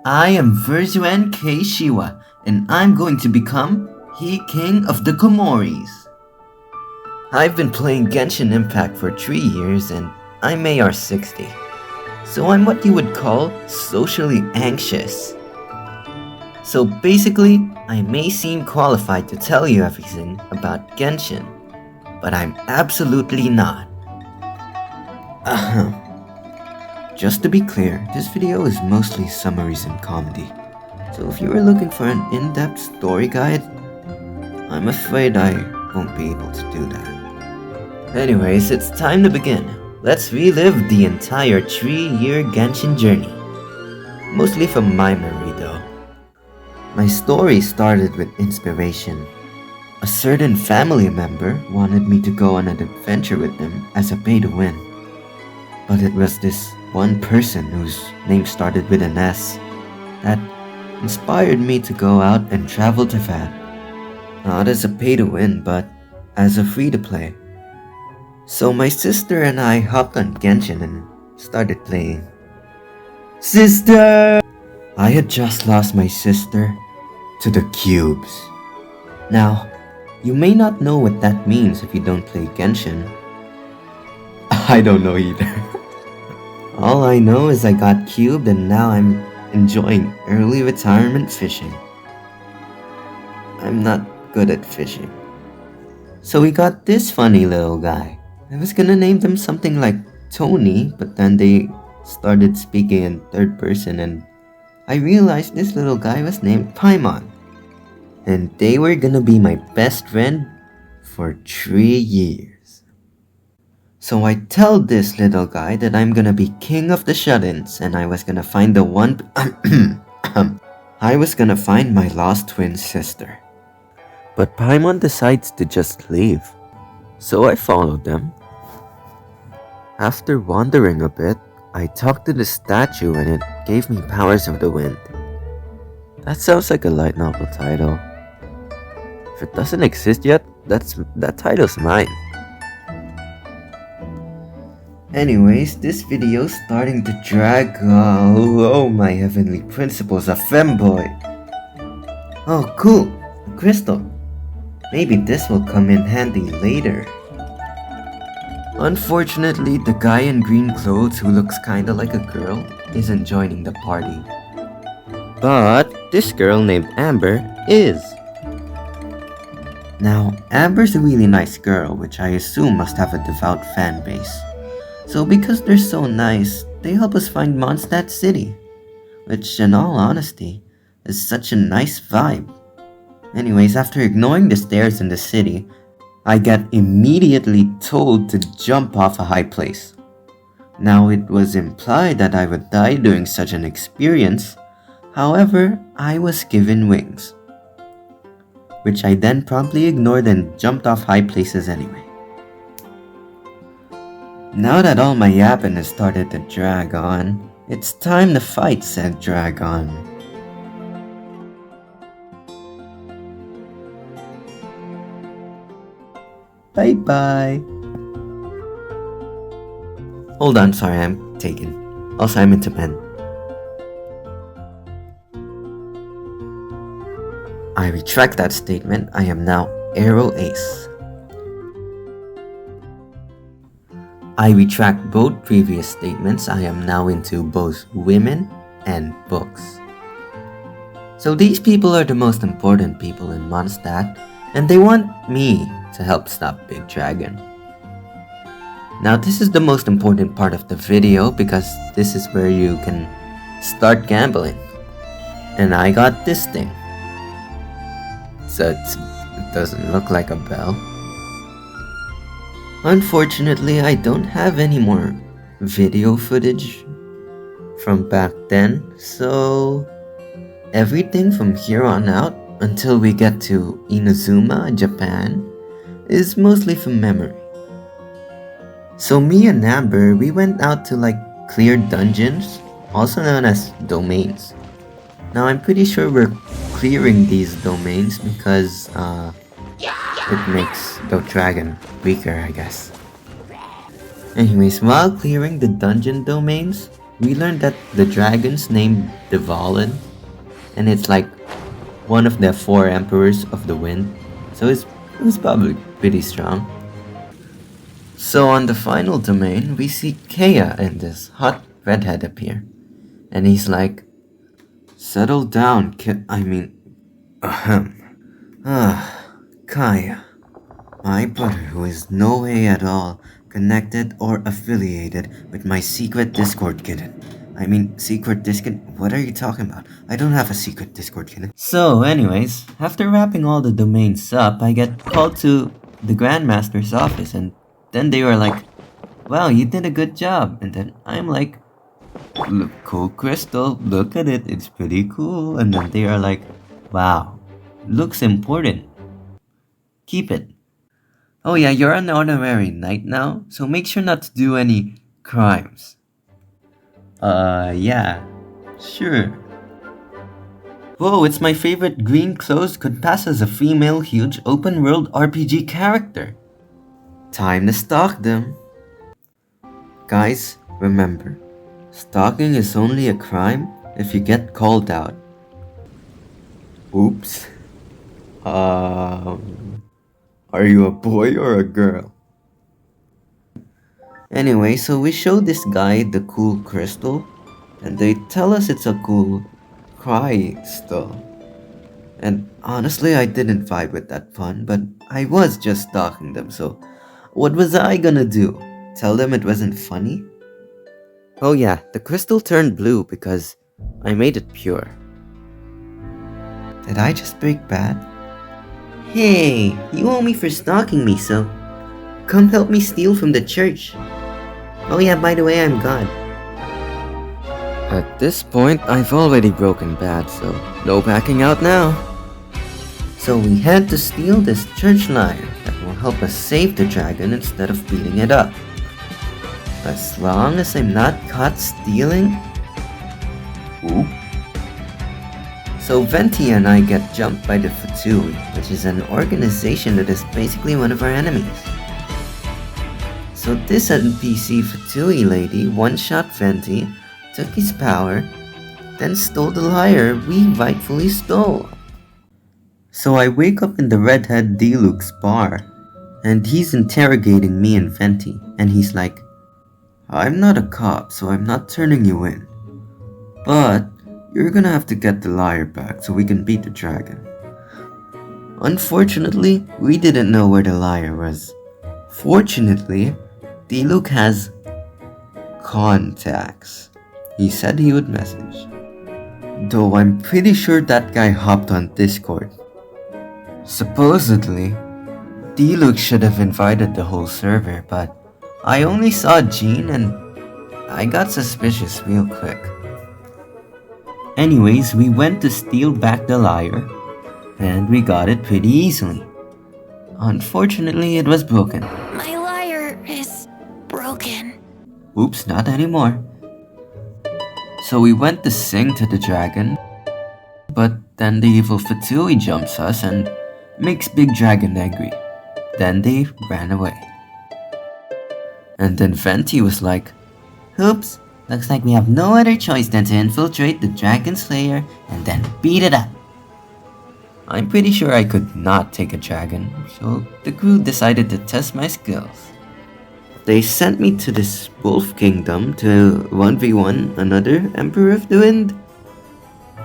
I am Verzuan Keishiwa, and I'm going to become He King of the Komoris. I've been playing Genshin Impact for 3 years and I'm AR60, so I'm what you would call socially anxious. So basically, I may seem qualified to tell you everything about Genshin, but I'm absolutely not. Just to be clear, this video is mostly summaries and comedy, so if you are looking for an in-depth story guide, I'm afraid I won't be able to do that. Anyways, it's time to begin. Let's relive the entire 3-year Genshin journey. Mostly from my memory though. My story started with inspiration. A certain family member wanted me to go on an adventure with them as a pay-to-win. But it was this one person whose name started with an S that inspired me to go out and travel to that. Not as a pay-to-win, but as a free-to-play. So my sister and I hopped on Genshin and started playing. Sister! I had just lost my sister to the cubes. Now, you may not know what that means if you don't play Genshin. I don't know either. All I know is I got cubed and now I'm enjoying early retirement fishing. I'm not good at fishing. So we got this funny little guy. I was gonna name them something like Tony, but then they started speaking in third person and I realized this little guy was named Paimon. And they were gonna be my best friend for 3 years. So I tell this little guy that I'm gonna be king of the shut-ins and I was gonna find the one I was gonna find my lost twin sister. But Paimon decides to just leave. So I followed them. After wandering a bit, I talked to the statue and it gave me powers of the wind. That sounds like a light novel title. If it doesn't exist yet, that title's mine. Anyways, this video's starting to drag. Oh my heavenly principles, a femboy. Oh cool, a crystal. Maybe this will come in handy later. Unfortunately, the guy in green clothes who looks kinda like a girl isn't joining the party. But this girl named Amber is. Now, Amber's a really nice girl, which I assume must have a devout fan base. So because they're so nice, they help us find Mondstadt City, which in all honesty, is such a nice vibe. Anyways, after ignoring the stairs in the city, I get immediately told to jump off a high place. Now it was implied that I would die during such an experience, however, I was given wings. Which I then promptly ignored and jumped off high places anyway. Now that all my yapping has started to drag on, it's time to fight said dragon. Bye bye. Hold on, sorry, I'm taken. Also, I'm into men. I retract that statement. I am now Arrow Ace. I retract both previous statements. I am now into both women and books. So these people are the most important people in Mondstadt, and they want me to help stop Big Dragon. Now this is the most important part of the video because this is where you can start gambling. And I got this thing. So it doesn't look like a bell. Unfortunately, I don't have any more video footage from back then, so everything from here on out until we get to Inazuma, Japan, is mostly from memory. So me and Amber, we went out to cleared dungeons, also known as domains. Now I'm pretty sure we're clearing these domains because it makes the dragon weaker, I guess. Anyways, while clearing the dungeon domains, we learned that the dragon's named Devalin, and it's like one of the four emperors of the wind, so it's probably pretty strong. So on the final domain, we see Kea and this hot redhead appear, and he's like, "Settle down, ahem. Kaya, my brother who is no way at all connected or affiliated with my secret Discord kitten. Secret Discord? What are you talking about? I don't have a secret Discord kitten." So, anyways, after wrapping all the domains up, I get called to the Grandmaster's office, and then they were like, "Wow, you did a good job." And then I'm like, "Look, cool crystal, look at it, it's pretty cool." And then they are like, "Wow, looks important. Keep it. Oh yeah, you're an honorary knight now, so make sure not to do any crimes." Yeah, sure. Whoa, it's my favorite green clothes could pass as a female huge open world RPG character. Time to stalk them. Guys, remember, stalking is only a crime if you get called out. Oops. Are you a boy or a girl? Anyway, so we show this guy the cool crystal, and they tell us it's a cool crystal. And honestly, I didn't vibe with that pun, but I was just stalking them, so what was I gonna do? Tell them it wasn't funny? Oh yeah, the crystal turned blue because I made it pure. Did I just break bad? Hey, you owe me for stalking me, so come help me steal from the church. Oh yeah, by the way, I'm God. At this point, I've already broken bad, so no backing out now. So we had to steal this church lyre that will help us save the dragon instead of beating it up. As long as I'm not caught stealing. Oop. So Venti and I get jumped by the Fatui, which is an organization that is basically one of our enemies. So this NPC Fatui lady one-shot Venti, took his power, then stole the lyre we rightfully stole. So I wake up in the redhead Diluc's bar, and he's interrogating me and Venti, and he's like, "I'm not a cop, so I'm not turning you in. But you're gonna have to get the lyre back so we can beat the dragon." Unfortunately, we didn't know where the lyre was. Fortunately, Diluc has contacts. He said he would message. Though I'm pretty sure that guy hopped on Discord. Supposedly, Diluc should have invited the whole server, but I only saw Jean and I got suspicious real quick. Anyways, we went to steal back the lyre, and we got it pretty easily. Unfortunately, it was broken. My lyre is broken. Oops, not anymore. So we went to sing to the dragon, but then the evil Fatui jumps us and makes Big Dragon angry. Then they ran away. And then Venti was like, "Oops, looks like we have no other choice than to infiltrate the Dragon Slayer and then beat it up." I'm pretty sure I could not take a dragon, so the crew decided to test my skills. They sent me to this wolf kingdom to 1v1 another Emperor of the Wind.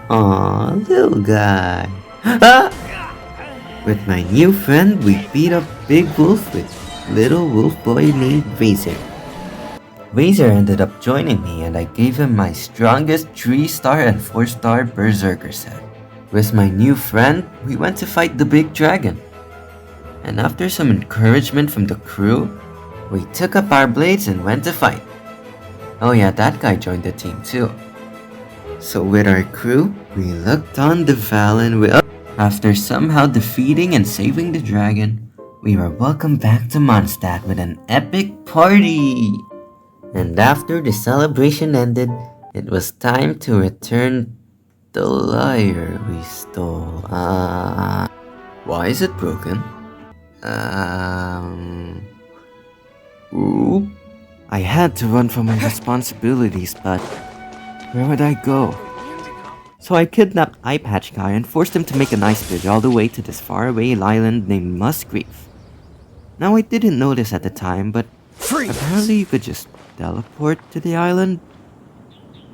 Aw, little guy. Ah! With my new friend, we beat up Big Wolf with little wolf boy named Razor. Razor ended up joining me and I gave him my strongest 3-star and 4-star Berserker set. With my new friend, we went to fight the big dragon. And after some encouragement from the crew, we took up our blades and went to fight. Oh yeah, that guy joined the team too. So with our crew, we looked on the Valen. After somehow defeating and saving the dragon, we were welcomed back to Mondstadt with an epic party. And after the celebration ended, it was time to return the lyre we stole. Why is it broken? Oop. I had to run from my responsibilities, but where would I go? So I kidnapped Eye Patch Guy and forced him to make an ice bridge all the way to this faraway island named Musgrave. Now I didn't notice at the time, but apparently you could just teleport to the island.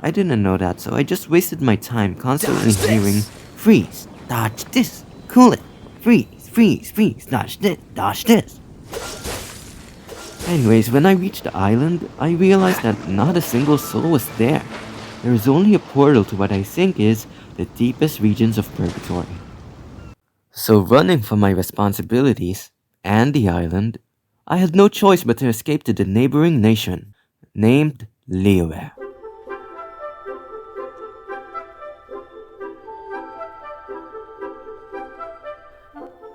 I didn't know that, so I just wasted my time constantly hearing freeze, dodge this, cool it, freeze, freeze, freeze, dodge this, dodge this. Anyways, when I reached the island, I realized that not a single soul was there. There is only a portal to what I think is the deepest regions of purgatory. So running from my responsibilities and the island, I had no choice but to escape to the neighboring nation, named Liyue.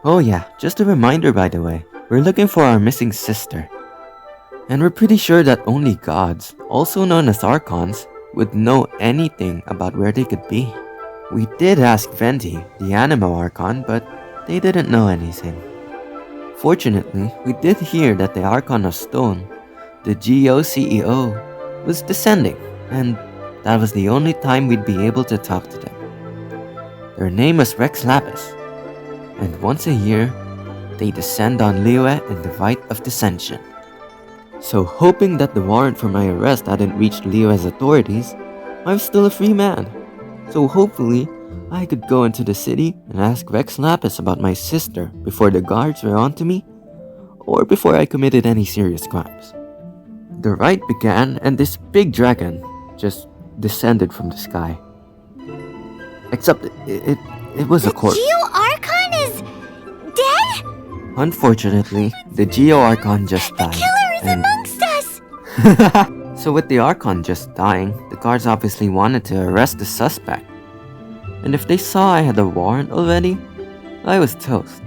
Oh yeah, just a reminder by the way, we're looking for our missing sister. And we're pretty sure that only gods, also known as Archons, would know anything about where they could be. We did ask Venti, the Animo Archon, but they didn't know anything. Fortunately, we did hear that the Archon of Stone, the GO CEO, was descending, and that was the only time we'd be able to talk to them. Their name was Rex Lapis, and once a year, they descend on Liyue in the rite of descension. So hoping that the warrant for my arrest hadn't reached Liyue's authorities, I was still a free man. So hopefully, I could go into the city and ask Rex Lapis about my sister before the guards were onto me, or before I committed any serious crimes. The rite began and this big dragon just descended from the sky. Except it was a corpse. The Geo Archon is dead? Unfortunately, the Geo Archon just died. The killer is amongst us! So with the Archon just dying, the guards obviously wanted to arrest the suspect. And if they saw I had a warrant already, I was toast.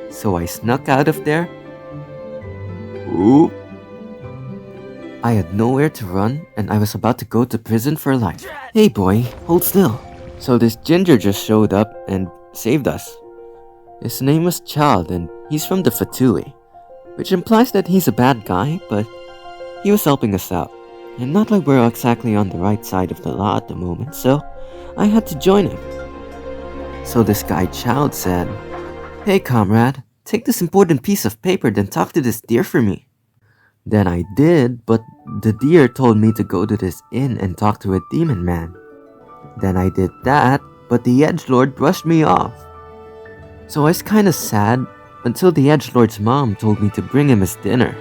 So I snuck out of there. Ooh. I had nowhere to run, and I was about to go to prison for life. Hey boy, hold still. So this ginger just showed up and saved us. His name was Child, and he's from the Fatui, which implies that he's a bad guy, but he was helping us out. And not like we're exactly on the right side of the law at the moment, so I had to join him. So this guy Child said, "Hey comrade, take this important piece of paper then talk to this deer for me." Then I did, but the deer told me to go to this inn and talk to a demon man. Then I did that, but the edgelord brushed me off. So I was kinda sad until the edgelord's mom told me to bring him his dinner.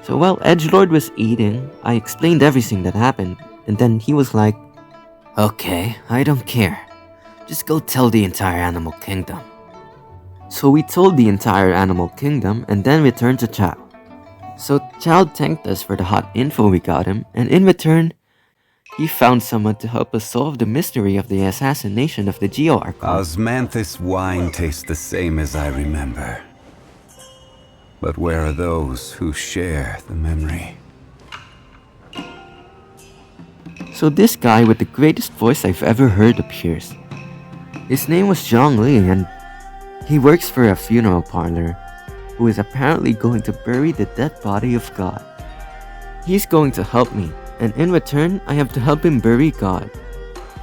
So while edgelord was eating, I explained everything that happened, and then he was like, "Okay, I don't care. Just go tell the entire animal kingdom." So we told the entire animal kingdom and then returned to Child. So Child thanked us for the hot info we got him, and in return, he found someone to help us solve the mystery of the assassination of the Geo Archon. Osmanthus wine tastes the same as I remember. But where are those who share the memory? So this guy with the greatest voice I've ever heard appears. His name was Zhang Li, and he works for a funeral parlor, who is apparently going to bury the dead body of God. He's going to help me, and in return, I have to help him bury God.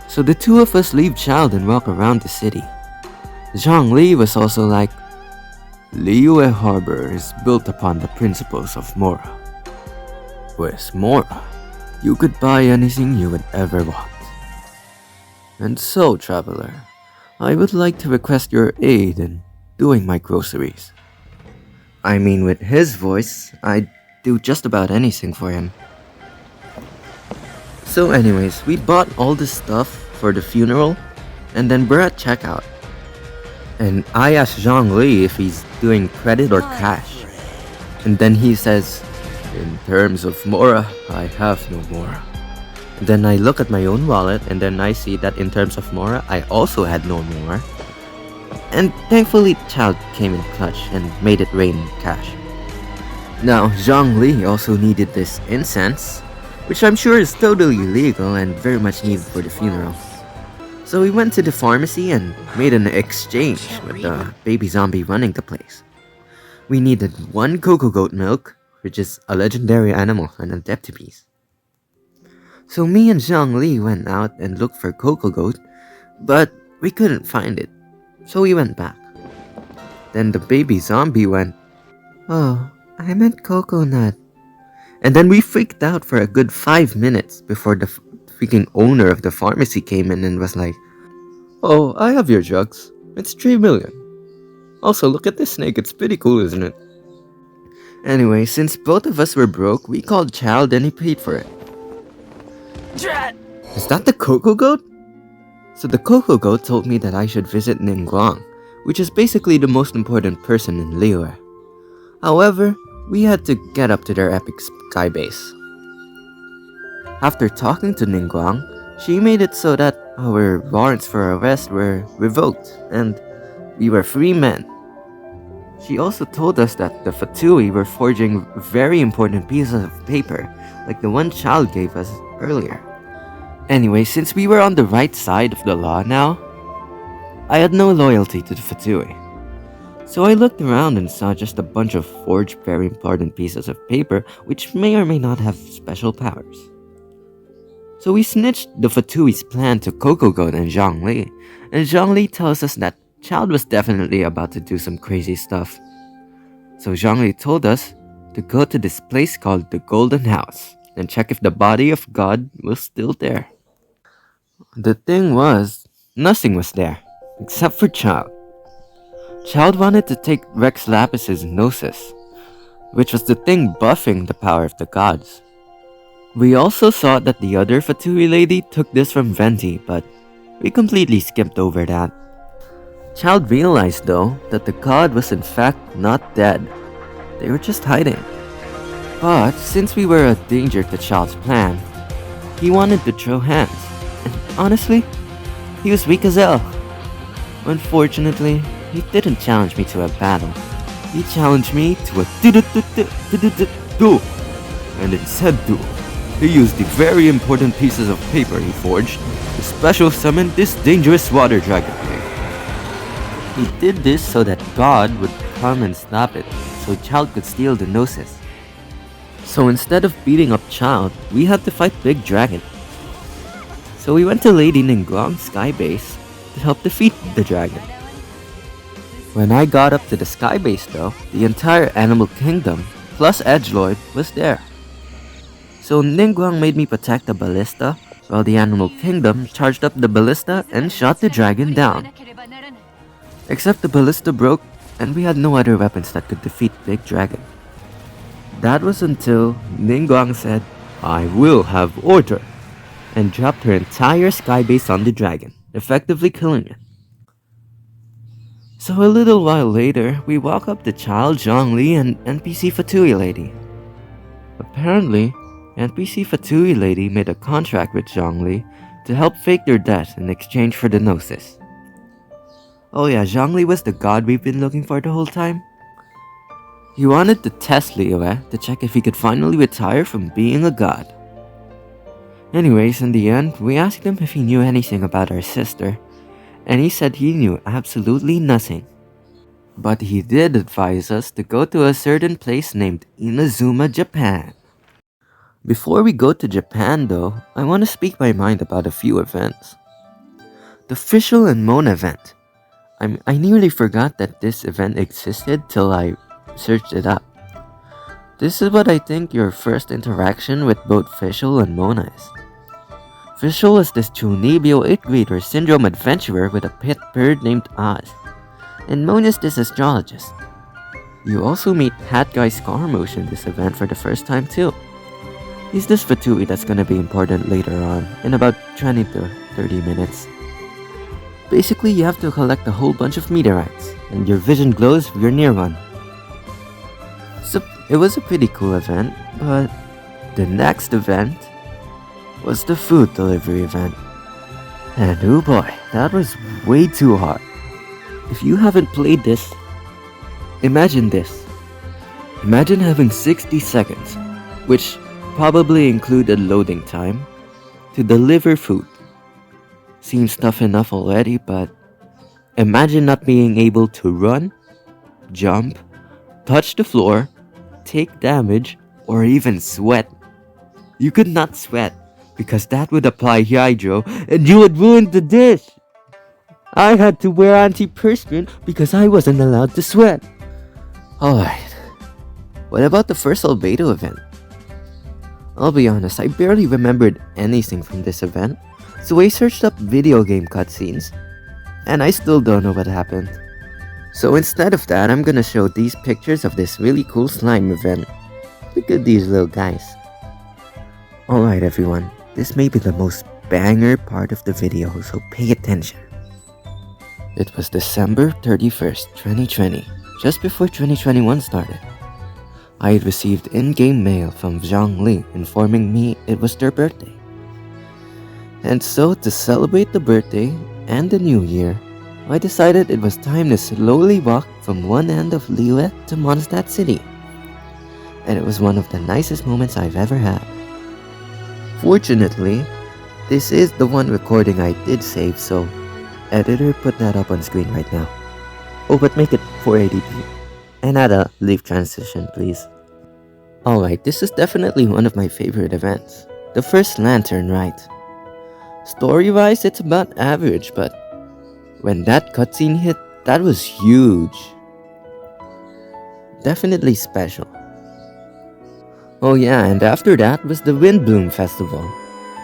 So the two of us leave Child and walk around the city. Zhang Li was also like, "Liyue Harbor is built upon the principles of Mora. With Mora, you could buy anything you would ever want. And so, traveler, I would like to request your aid in doing my groceries." I mean, with his voice, I'd do just about anything for him. So anyways, we bought all this stuff for the funeral, and then we're at checkout. And I asked Zhang Li if he's doing credit or cash. And then he says, "In terms of Mora, I have no Mora." And then I look at my own wallet, and then I see that in terms of Mora, I also had no Mora. And thankfully, Child came in clutch and made it rain cash. Now, Zhang Li also needed this incense, which I'm sure is totally illegal and very much needed for the funeral. So we went to the pharmacy and made an exchange with the baby zombie running the place. We needed 1 cocoa goat milk, which is a legendary animal and adeptipiece. So me and Zhang Li went out and looked for Coco Goat, but we couldn't find it, so we went back. Then the baby zombie went, "Oh, I meant coconut." And then we freaked out for a good 5 minutes before the freaking owner of the pharmacy came in and was like, "Oh, I have your drugs. It's 3 million. Also, look at this snake. It's pretty cool, isn't it?" Anyway, since both of us were broke, we called Child and he paid for it. Drat! Is that the Coco Goat? So the Coco Goat told me that I should visit Ningguang, which is basically the most important person in Liyue. However, we had to get up to their epic sky base. After talking to Ningguang, she made it so that our warrants for arrest were revoked and we were free men. She also told us that the Fatui were forging very important pieces of paper, like the one Child gave us earlier. Anyway, since we were on the right side of the law now, I had no loyalty to the Fatui. So I looked around and saw just a bunch of forged very important pieces of paper which may or may not have special powers. So we snitched the Fatui's plan to Coco Goat and Zhang Li, and Zhang Li tells us that Child was definitely about to do some crazy stuff. So Zhang Li told us to go to this place called the Golden House and check if the body of God was still there. The thing was, nothing was there, except for Child. Child wanted to take Rex Lapis's Gnosis, which was the thing buffing the power of the gods. We also saw that the other Fatui lady took this from Venti, but we completely skipped over that. Child realized though that the god was in fact not dead. They were just hiding. But since we were a danger to Child's plan, he wanted to throw hands. And honestly, he was weak as hell. Unfortunately, he didn't challenge me to a battle. He challenged me to a duel. And instead duel, he used the very important pieces of paper he forged to special summon this dangerous water dragon thing. He did this so that God would come and stop it, so Child could steal the Gnosis. So instead of beating up Child, we had to fight Big Dragon. So we went to Lady Ningguang's sky base to help defeat the dragon. When I got up to the sky base though, the entire animal kingdom, plus Edgelord, was there. So Ningguang made me protect the ballista, while the animal kingdom charged up the ballista and shot the dragon down. Except the ballista broke, and we had no other weapons that could defeat Big Dragon. That was until Ningguang said, "I will have order," and dropped her entire sky base on the dragon, effectively killing it. So a little while later, we walk up to Child, Zhang Li, and NPC Fatui Lady. Apparently, NPC Fatui Lady made a contract with Zhang Li to help fake their death in exchange for the Gnosis. Oh yeah, Zhang Li was the god we've been looking for the whole time. He wanted to test Liyue to check if he could finally retire from being a god. Anyways, in the end, we asked him if he knew anything about our sister, and he said he knew absolutely nothing. But he did advise us to go to a certain place named Inazuma, Japan. Before we go to Japan though, I want to speak my mind about a few events. The Fischl and Moan event. I nearly forgot that this event existed till I searched it up. This is what I think your first interaction with both Fischl and Mona is. Fischl is this Chunibyo 8th grader syndrome adventurer with a pet bird named Oz, and Mona is this astrologist. You also meet Hat Guy Scarmouche in this event for the first time too. He's this Fatui that's gonna be important later on, in about 20 to 30 minutes. Basically, you have to collect a whole bunch of meteorites, and your vision glows if you're near one. So, it was a pretty cool event, but the next event was the food delivery event. And oh boy, that was way too hard. If you haven't played this, imagine this. Imagine having 60 seconds, which probably included loading time, to deliver food. Seems tough enough already, but imagine not being able to run, jump, touch the floor, take damage or even sweat. You could not sweat because that would apply hydro and you would ruin the dish. I had to wear antiperspirant because I wasn't allowed to sweat. Alright, what about the first albedo event? I'll be honest, I barely remembered anything from this event, so I searched up video game cutscenes, and I still don't know what happened. So instead of that, I'm gonna show these pictures of this really cool slime event. Look at these little guys. Alright everyone, this may be the most banger part of the video, so pay attention. It was December 31st, 2020, just before 2021 started. I had received in-game mail from Zhang Li informing me it was their birthday. And so, to celebrate the birthday and the new year, I decided it was time to slowly walk from one end of Liyue to Mondstadt City. And it was one of the nicest moments I've ever had. Fortunately, this is the one recording I did save, so editor, put that up on screen right now. Oh, but make it 480p. And add a leaf transition, please. Alright, this is definitely one of my favorite events. The first lantern rite. Story-wise, it's about average, but when that cutscene hit, that was huge. Definitely special. Oh yeah, and after that was the Windbloom Festival,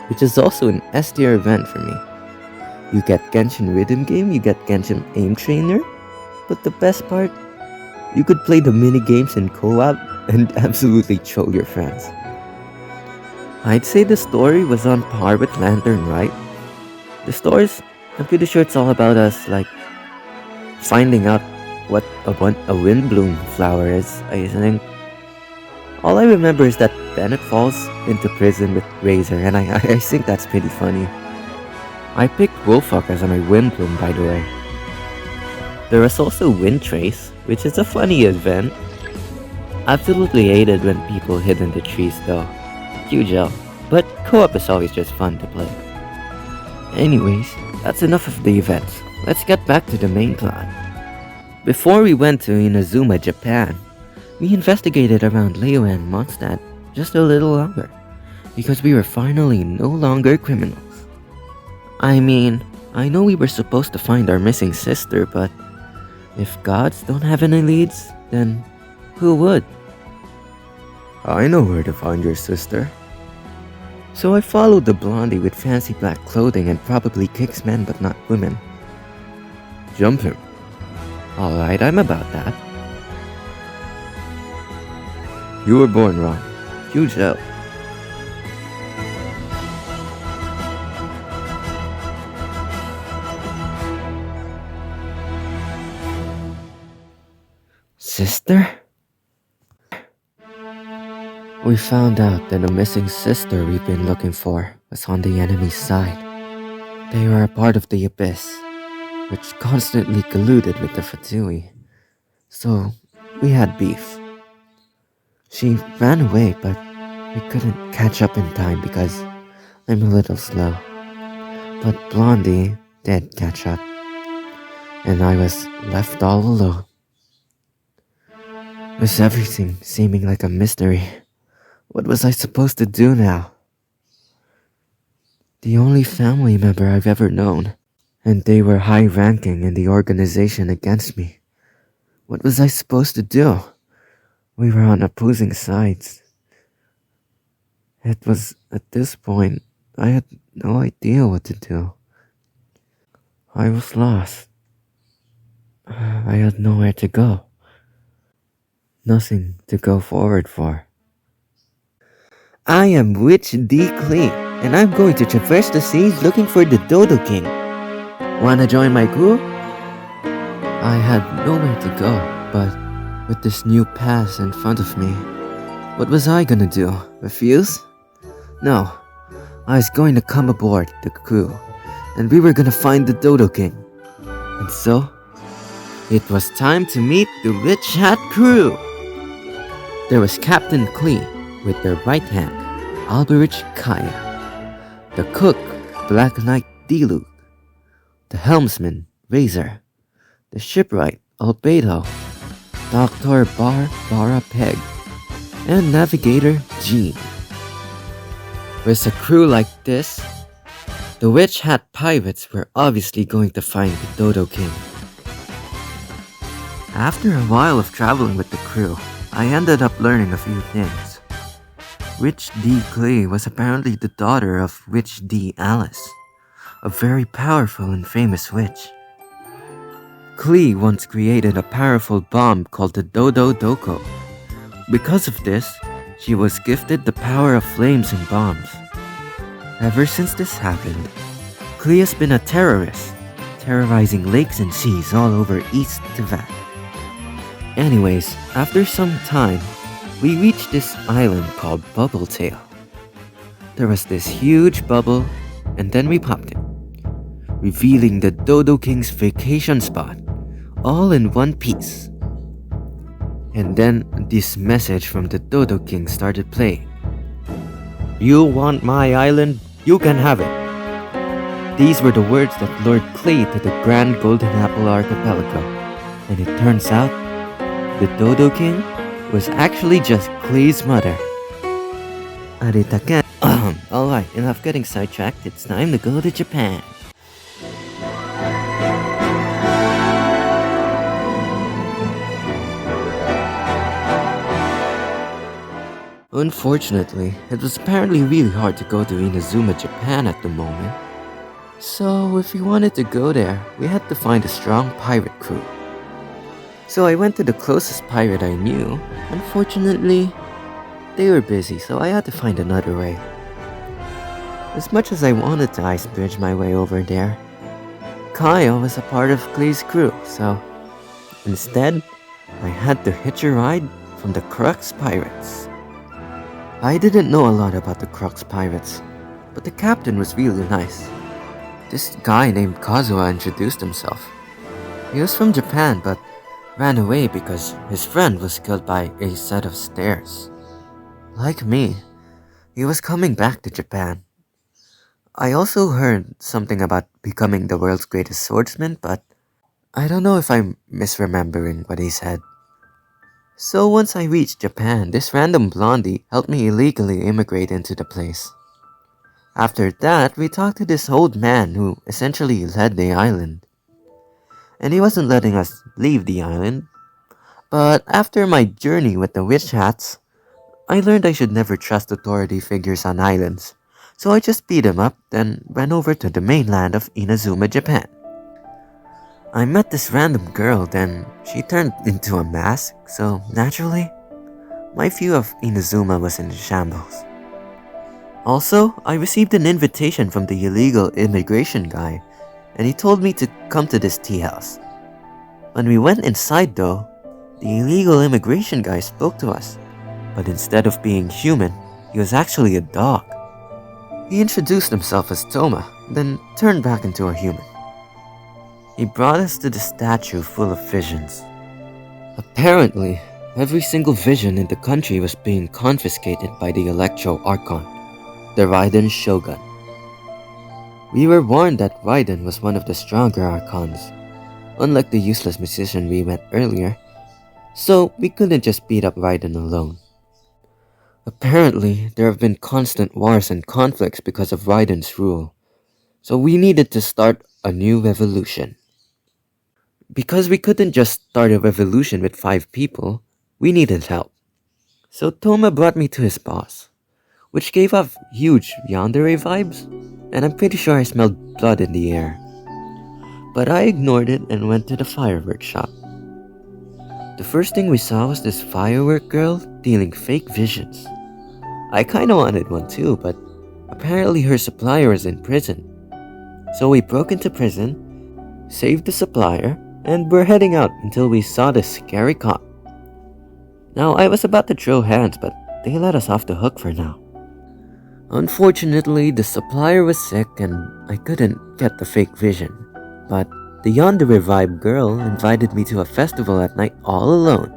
which is also an S tier event for me. You get Genshin Rhythm Game, you get Genshin Aim Trainer, but the best part, you could play the mini-games in co-op and absolutely troll your friends. I'd say the story was on par with Lantern Rite. The stories, I'm pretty sure it's all about us, like, finding out what a Windbloom flower is, I think. All I remember is that Bennett falls into prison with Razor, and I think that's pretty funny. I picked Wolfhawk as my Windbloom, by the way. There was also Wind Trace, which is a funny event. Absolutely hated when people hid in the trees though. Huge L, but co-op is always just fun to play. Anyways, that's enough of the events. Let's get back to the main plot. Before we went to Inazuma, Japan, we investigated around Liyue and Mondstadt just a little longer, because we were finally no longer criminals. I mean, I know we were supposed to find our missing sister, but if gods don't have any leads, then who would? I know where to find your sister. So I followed the blondie with fancy black clothing and probably kicks men but not women. Jump him. Alright, I'm about that. You were born wrong. Huge L. Sister? We found out that the missing sister we've been looking for was on the enemy's side. They were a part of the Abyss, which constantly colluded with the Fatui. So, we had beef. She ran away, but we couldn't catch up in time because I'm a little slow. But Blondie did catch up, and I was left all alone. With everything seeming like a mystery, what was I supposed to do now? The only family member I've ever known, and they were high-ranking in the organization against me. What was I supposed to do? We were on opposing sides. It was at this point, I had no idea what to do. I was lost. I had nowhere to go. Nothing to go forward for. I am Witch D. Klee, and I'm going to traverse the seas looking for the Dodo King. Wanna join my crew? I had nowhere to go, but with this new pass in front of me, what was I gonna do? Refuse? No, I was going to come aboard the crew, and we were gonna find the Dodo King. And so, it was time to meet the Witch Hat crew. There was Captain Klee with their right hand, Alberich Kaya, the cook, Black Knight Diluc, the helmsman, Razor, the shipwright, Albedo, Dr. Barbara Peg, and navigator Jean. With a crew like this, the Witch Hat Pirates were obviously going to find the Dodo King. After a while of traveling with the crew, I ended up learning a few things. Witch D. Clay was apparently the daughter of Witch D. Alice, a very powerful and famous witch. Klee once created a powerful bomb called the Dodo Doko. Because of this, she was gifted the power of flames and bombs. Ever since this happened, Klee has been a terrorist, terrorizing lakes and seas all over East Teyvat. Anyways, after some time, we reached this island called Bubble Tail. There was this huge bubble, and then we popped it, revealing the Dodo King's vacation spot, all in one piece. And then this message from the Dodo King started playing. "You want my island? You can have it." These were the words that lured Clay to the Grand Golden Apple Archipelago, and it turns out the Dodo King was actually just Clay's mother. Aritaken. Alright, enough getting sidetracked. It's time to go to Japan. Unfortunately, it was apparently really hard to go to Inazuma, Japan at the moment. So if we wanted to go there, we had to find a strong pirate crew. So I went to the closest pirate I knew. Unfortunately, they were busy, so I had to find another way. As much as I wanted to ice bridge my way over there, Kyle was a part of Clay's crew, so instead, I had to hitch a ride from the Crux Pirates. I didn't know a lot about the Crux Pirates, but the captain was really nice. This guy named Kazuha introduced himself. He was from Japan, but ran away because his friend was killed by a set of stairs. Like me, he was coming back to Japan. I also heard something about becoming the world's greatest swordsman, but I don't know if I'm misremembering what he said. So once I reached Japan, this random blondie helped me illegally immigrate into the place. After that, we talked to this old man who essentially led the island. And he wasn't letting us leave the island. But after my journey with the witch hats, I learned I should never trust authority figures on islands. So I just beat him up, then went over to the mainland of Inazuma, Japan. I met this random girl, then she turned into a mask, so naturally, my view of Inazuma was in shambles. Also, I received an invitation from the illegal immigration guy, and he told me to come to this tea house. When we went inside though, the illegal immigration guy spoke to us, but instead of being human, he was actually a dog. He introduced himself as Toma, then turned back into a human. He brought us to the statue full of visions. Apparently, every single vision in the country was being confiscated by the Electro Archon, the Raiden Shogun. We were warned that Raiden was one of the stronger Archons, unlike the useless musician we met earlier, so we couldn't just beat up Raiden alone. Apparently, there have been constant wars and conflicts because of Raiden's rule, so we needed to start a new revolution. Because we couldn't just start a revolution with 5 people, we needed help. So Toma brought me to his boss, which gave off huge yandere vibes, and I'm pretty sure I smelled blood in the air. But I ignored it and went to the fireworks shop. The first thing we saw was this firework girl dealing fake visions. I kinda wanted one too, but apparently her supplier was in prison. So we broke into prison, saved the supplier, and we're heading out until we saw this scary cop. Now, I was about to throw hands, but they let us off the hook for now. Unfortunately, the supplier was sick and I couldn't get the fake vision, but the yandere vibe girl invited me to a festival at night all alone.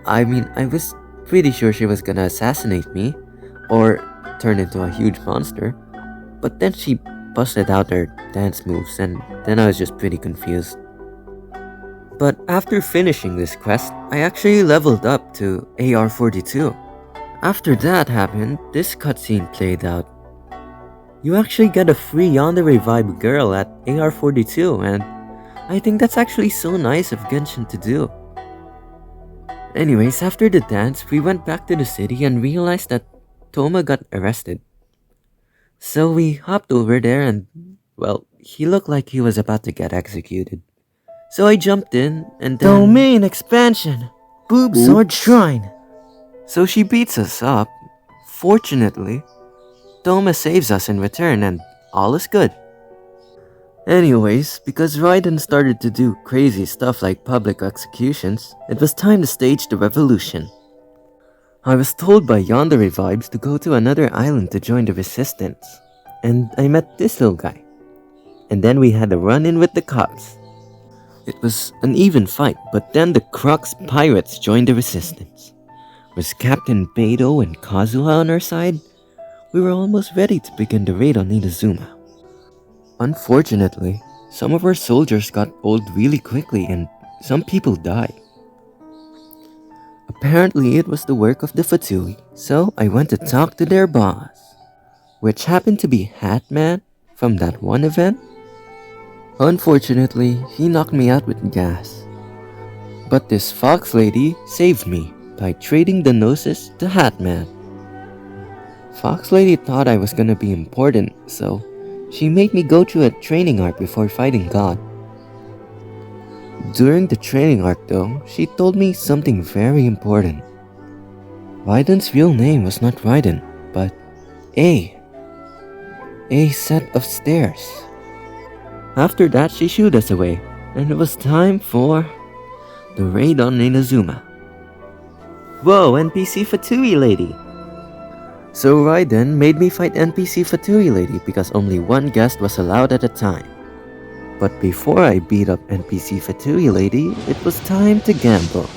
I mean, I was pretty sure she was gonna assassinate me, or turn into a huge monster, but then she busted out her dance moves and then I was just pretty confused. But after finishing this quest, I actually leveled up to AR-42. After that happened, this cutscene played out. You actually get a free Yandere Vibe girl at AR-42, and I think that's actually so nice of Genshin to do. Anyways, after the dance, we went back to the city and realized that Toma got arrested. So we hopped over there and, well, he looked like he was about to get executed. So I jumped in and then... Domain expansion! Boob Sword Shrine! So she beats us up. Fortunately, Toma saves us in return and all is good. Anyways, because Raiden started to do crazy stuff like public executions, it was time to stage the revolution. I was told by Yandere Vibes to go to another island to join the resistance, and I met this little guy. And then we had a run-in with the cops. It was an even fight, but then the Crux pirates joined the resistance. With Captain Beidou and Kazuha on our side, we were almost ready to begin the raid on Inazuma. Unfortunately, some of our soldiers got old really quickly and some people died. Apparently it was the work of the Fatui, so I went to talk to their boss, which happened to be Hatman from that one event. Unfortunately, he knocked me out with gas. But this fox lady saved me by trading the Gnosis to Hatman. Fox lady thought I was gonna be important, so she made me go through a training arc before fighting God. During the training arc though, she told me something very important. Raiden's real name was not Raiden, but A set of stairs. After that, she shooed us away, and it was time for the raid on Inazuma. Whoa, NPC Fatui lady! So Raiden made me fight NPC Fatui lady because only one guest was allowed at a time. But before I beat up NPC Fatui lady, it was time to gamble.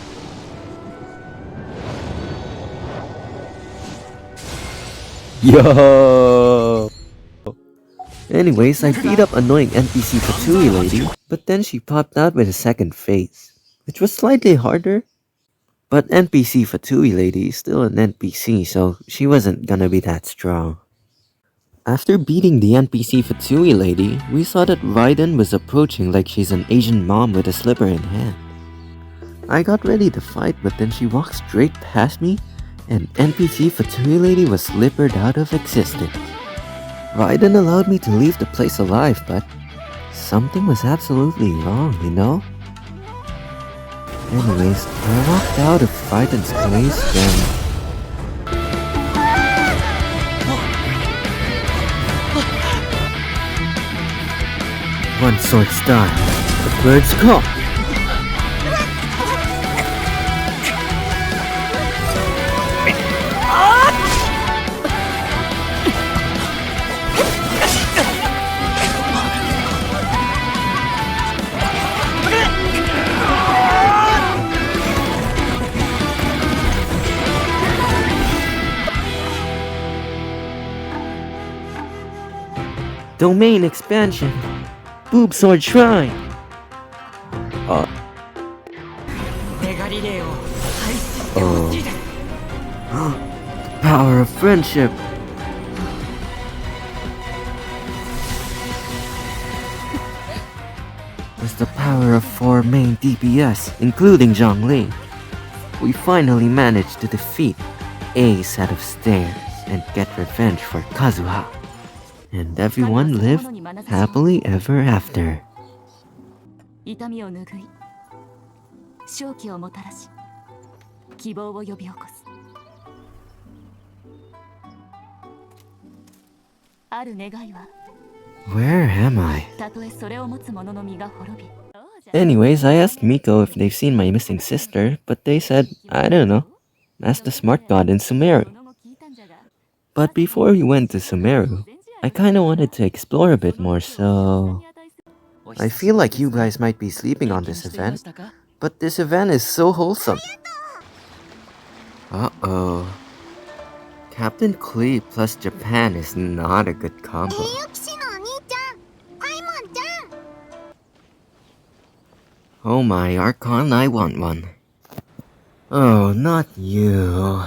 Yo! Anyways, I beat up annoying NPC Fatui lady, but then she popped out with a second phase, which was slightly harder. But NPC Fatui lady is still an NPC, so she wasn't gonna be that strong. After beating the NPC Fatui lady, we saw that Raiden was approaching like she's an Asian mom with a slipper in hand. I got ready to fight, but then she walked straight past me, and NPC Fatui lady was slippered out of existence. Raiden allowed me to leave the place alive, but something was absolutely wrong, you know? Anyways, I walked out of Raiden's place when... One sword star, the bird's call. Domain expansion. Boob Sword Shrine. The power of friendship. With the power of 4 main DPS, including Zhongli, we finally managed to defeat a set of stairs and get revenge for Kazuha. And everyone lived happily ever after. 痛みを拭い正気をもたらし希望を呼び起こすある願いは Where am I? たとえそれを持つ者の身が滅び Anyways, I asked Miko if they've seen my missing sister, but they said, I don't know. Ask the smart god in Sumeru. But before we went to Sumeru, I kinda wanted to explore a bit more, so... I feel like you guys might be sleeping on this event, but this event is so wholesome. Uh-oh. Captain Klee plus Japan is not a good combo. Oh my, Archon, I want one. Oh, not you.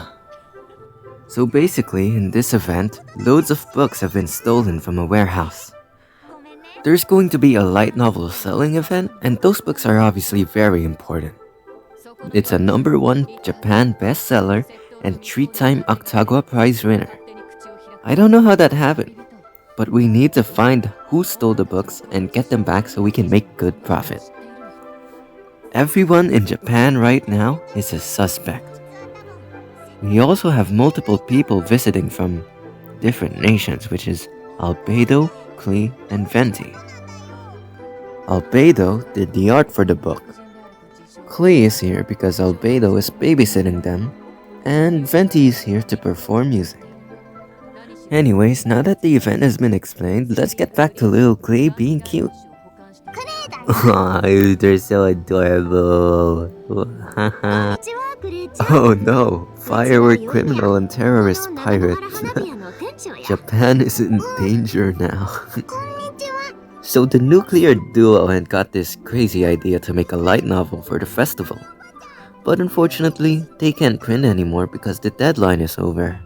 So basically, in this event, loads of books have been stolen from a warehouse. There's going to be a light novel selling event, and those books are obviously very important. It's a #1 Japan bestseller and 3-time Octagua Prize winner. I don't know how that happened, but we need to find who stole the books and get them back so we can make good profit. Everyone in Japan right now is a suspect. We also have multiple people visiting from different nations, which is Albedo, Klee, and Venti. Albedo did the art for the book. Klee is here because Albedo is babysitting them, and Venti is here to perform music. Anyways, now that the event has been explained, let's get back to little Klee being cute. Aw, they're so adorable. Oh no, firework criminal and terrorist pirate. Japan is in danger now. So the nuclear duo had got this crazy idea to make a light novel for the festival. But unfortunately, they can't print anymore because the deadline is over.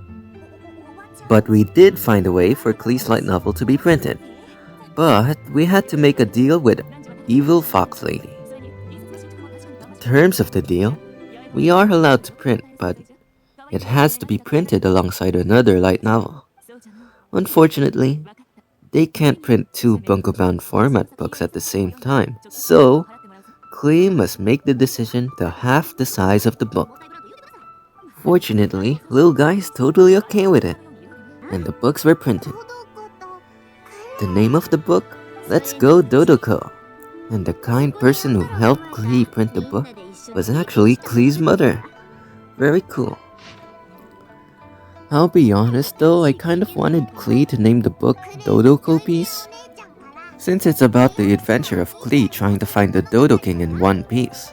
But we did find a way for Klee's light novel to be printed. But we had to make a deal with Evil Fox Lady. In terms of the deal, we are allowed to print, but it has to be printed alongside another light novel. Unfortunately, they can't print 2 bunko-bound format books at the same time, so Klee must make the decision to half the size of the book. Fortunately, Lil Guy is totally okay with it, and the books were printed. The name of the book? Let's Go Dodoko. And the kind person who helped Klee print the book was actually Klee's mother. Very cool. I'll be honest though, I kind of wanted Klee to name the book Dodoko Piece, since it's about the adventure of Klee trying to find the Dodo King in One Piece.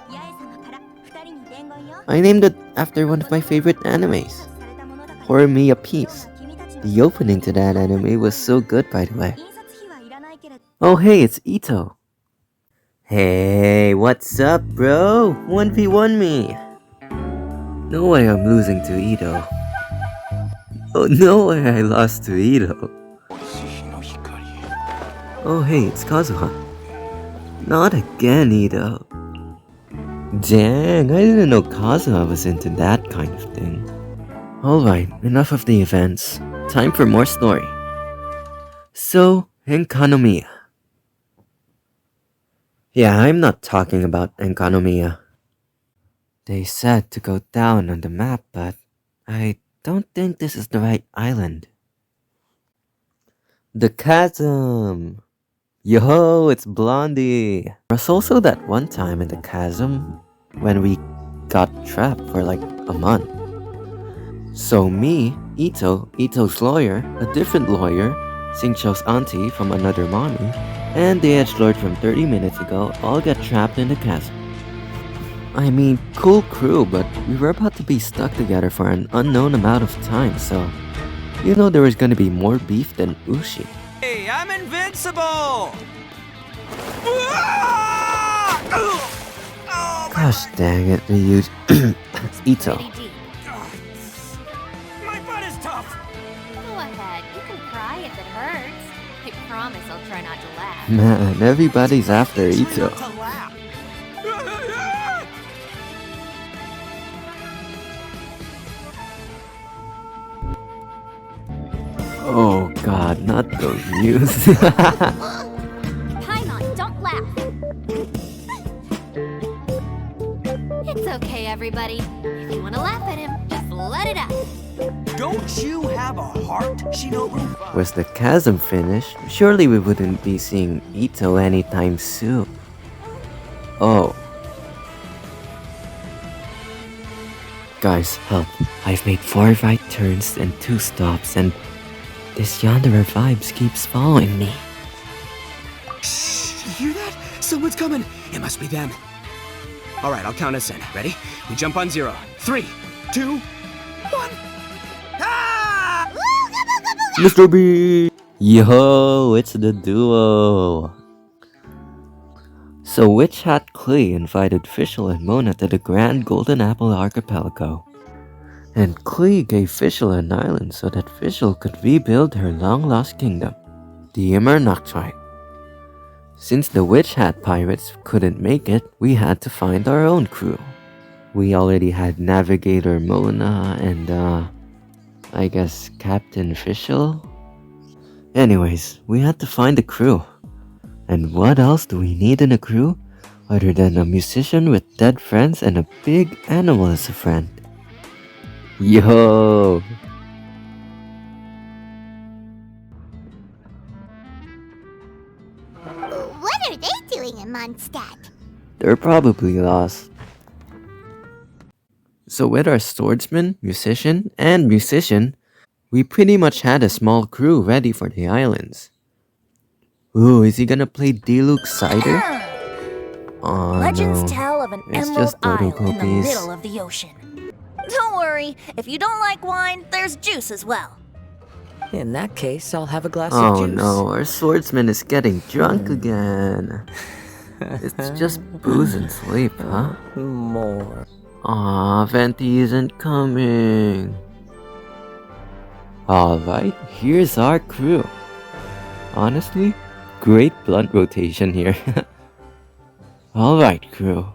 I named it after one of my favorite animes, Horror Me a Piece. The opening to that anime was so good, by the way. Oh hey, it's Ito. Hey, what's up, bro? 1v1 me. No way I'm losing to Ito. Oh, no way I lost to Ito. Oh hey, it's Kazuha. Not again, Ito. Dang, I didn't know Kazuha was into that kind of thing. Alright, enough of the events. Time for more story. So, Enkanomiya. Yeah, I'm not talking about Enkanomiya. They said to go down on the map, but I don't think this is the right island. The chasm! Yo, it's Blondie! There was also that one time in the chasm when we got trapped for like a month. So me, Ito's lawyer, a different lawyer, Singcho's auntie from another mommy, and the edgelord from 30 minutes ago all got trapped in the chasm. I mean, cool crew, but we were about to be stuck together for an unknown amount of time, so you know there was gonna be more beef than Ushi. Hey, I'm invincible! Gosh dang it, Ryu. It's Ito. My butt is tough! Go ahead, you can cry if it hurts. I promise I'll try not to laugh. Man, everybody's after Ito. To laugh. Oh god, not those news. Paimon, don't laugh. It's okay, everybody. If you want to laugh at him, just let it out. Don't you have a heart, Shinobu? Was the chasm finished? Surely we wouldn't be seeing Ito anytime soon. Oh. Guys, help. I've made 4 right turns and 2 stops, and this Yanderer vibes keeps following me. Shh, you hear that? Someone's coming. It must be them. All right, I'll count us in. Ready? We jump on 0. 3, 2, 1. Ah! Mr. B! Yo, it's the duo. So Witch Hat Klee invited Fischl and Mona to the Grand Golden Apple Archipelago. And Klee gave Fischl an island so that Fischl could rebuild her long-lost kingdom, the Immer Nachtreich. Since the Witch Hat pirates couldn't make it, we had to find our own crew. We already had Navigator Mona and, I guess Captain Fischl? Anyways, we had to find a crew. And what else do we need in a crew other than a musician with dead friends and a big animal as a friend? Yo! What are they doing in Mondstadt? They're probably lost. So with our swordsman, musician, and musician, we pretty much had a small crew ready for the islands. Ooh, is he gonna play Diluc Cider? Oh Legends no, tell of an it's emerald just Dodo isle in the cookies. middle of the ocean. Don't worry, if you don't like wine, there's juice as well. In that case, I'll have a glass of Oh juice. no, our swordsman is getting drunk again. It's just booze and sleep, huh? More. Aw, Venti isn't coming. Alright, here's our crew. Honestly, great blunt rotation here. Alright, crew.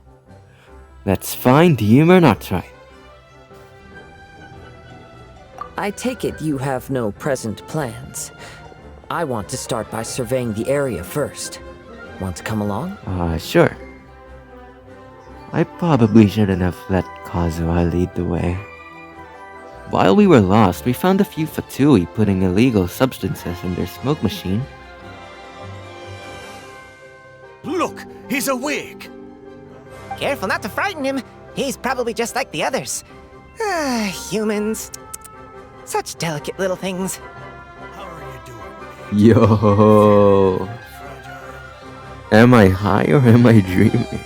Let's find the Immer Nachtreich. I take it you have no present plans. I want to start by surveying the area first. Want to come along? Sure. I probably shouldn't have let Kazuha lead the way. While we were lost, we found a few Fatui putting illegal substances in their smoke machine. Look, he's awake. Careful not to frighten him. He's probably just like the others. Humans. Such delicate little things. How are you doing? Yo! Am I high or am I dreaming?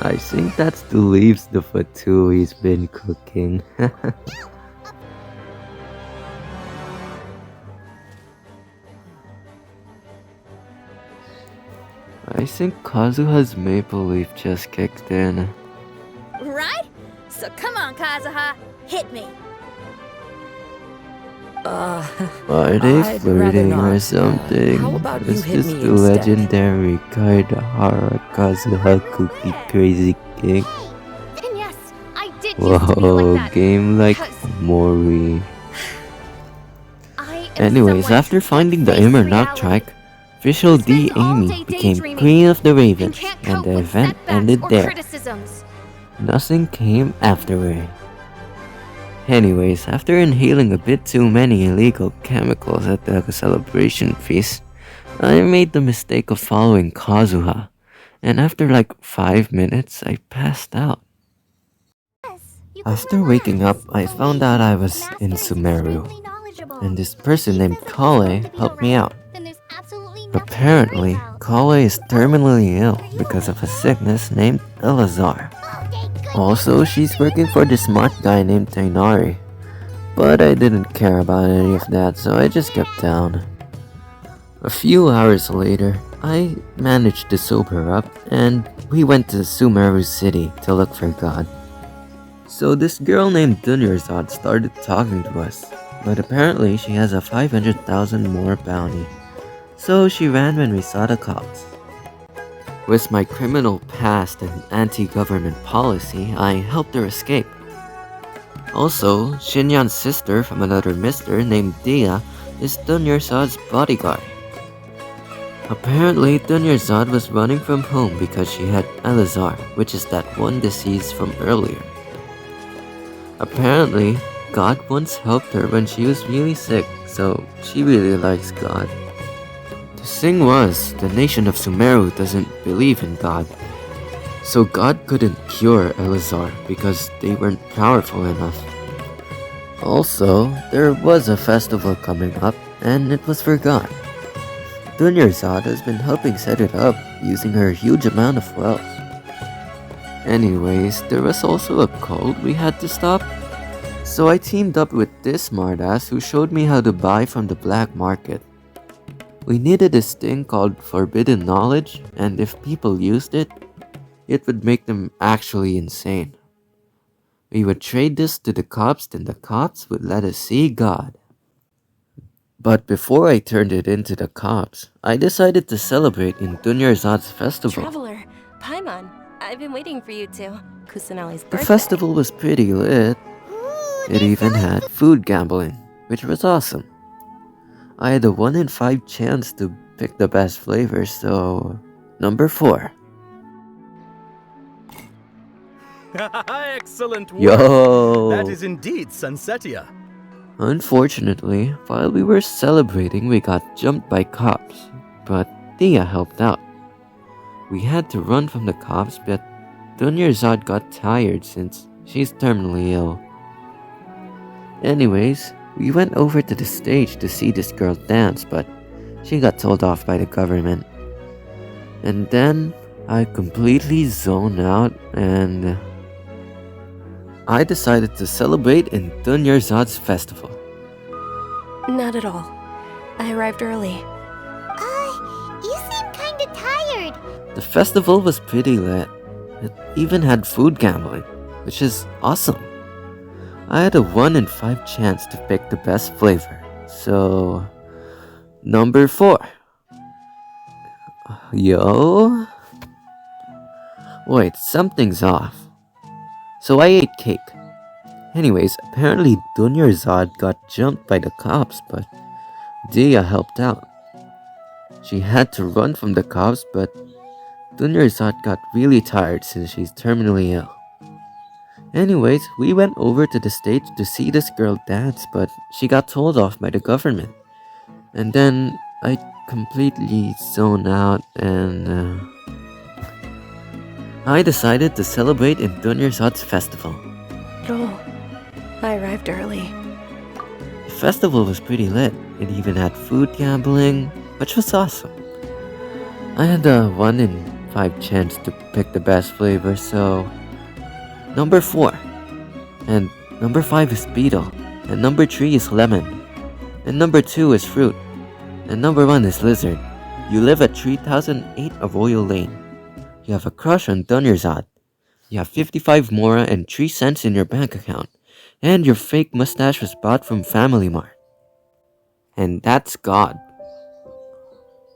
I think that's the leaves the Fatui's been cooking. I think Kazuha's maple leaf just kicked in. Right? So come on, Kazuha, hit me. Are they I'd rather flirting not. or something? How about you Is hit this me the instead? legendary Kaidahara Kazuha Cookie Crazy King? And yes, I did used to be Whoa, like that. game like because Mori. I am Anyways, someone after who finding the can't face Immer reality. Nachtreich, Official D. Spends all Amy day became daydreaming Queen of the and Ravens, can't and cope the with event setbacks ended or there. criticisms. Nothing came afterward. Anyways, after inhaling a bit too many illegal chemicals at the celebration feast, I made the mistake of following Kazuha, and after like 5 minutes, I passed out. You can After waking up, I relax. found out I was Master in is Sumeru, extremely knowledgeable. and this person He named says if Kale you want to be helped me around, out. then there's absolutely nothing to Apparently, worry about. Kale is terminally ill because of a sickness named Elazar. Oh, thank goodness. Also, she's working for this smart guy named Tainari. But I didn't care about any of that, so I just kept down. A few hours later, I managed to sober up, and we went to Sumeru City to look for God. So this girl named Dunyarzad started talking to us, but apparently she has a 500,000 more bounty. So she ran when we saw the cops. With my criminal past and anti-government policy, I helped her escape. Also, Shinyan's sister from another mister named Dia is Dunyarzad's bodyguard. Apparently, Dunyarzad was running from home because she had Elazar, which is that one disease from earlier. Apparently, God once helped her when she was really sick, so she really likes God. The thing was, the nation of Sumeru doesn't believe in God. So God couldn't cure Elazar because they weren't powerful enough. Also, there was a festival coming up, and it was for God. Dunyarzad has been helping set it up using her huge amount of wealth. Anyways, there was also a cult we had to stop. So I teamed up with this smartass who showed me how to buy from the black market. We needed this thing called forbidden knowledge, and if people used it, it would make them actually insane. We would trade this to the cops, then the cops would let us see God. But before I turned it into the cops, I decided to celebrate in Dunyarzad's festival. Traveler, Paimon, I've been waiting for you to. Kusanali's The birthday. festival was pretty lit. It even had food gambling, which was awesome. I had a 1 in 5 chance to pick the best flavor, so number 4. Excellent work! Yo! That is indeed Sunsetia. Unfortunately, while we were celebrating, we got jumped by cops, but Thea helped out. We had to run from the cops, but Dunyarzad got tired since she's terminally ill. Anyways, we went over to the stage to see this girl dance, but she got told off by the government. And then I completely zoned out and I decided to celebrate in Dunyarzad's festival. Not at all. I arrived early. You seem kinda tired. The festival was pretty lit. It even had food gambling, which is awesome. I had a 1 in 5 chance to pick the best flavor, so number 4. Yo? Wait, something's off. So I ate cake. Anyways, apparently Dunyarzad got jumped by the cops, but Dia helped out. She had to run from the cops, but Dunyarzad got really tired since she's terminally ill. Anyways, we went over to the stage to see this girl dance, but she got told off by the government. And then I completely zoned out and I decided to celebrate in Dunyarzad's festival. Oh, I arrived early. The festival was pretty lit. It even had food gambling, which was awesome. I had a 1 in 5 chance to pick the best flavor, so number 4. And number 5 is beetle. And number 3 is lemon. And number 2 is fruit. And number 1 is lizard. You live at 3008 Arroyo Lane. You have a crush on Dunyarzad. You have 55 mora and 3 cents in your bank account. And your fake mustache was bought from Family Mart. And that's God.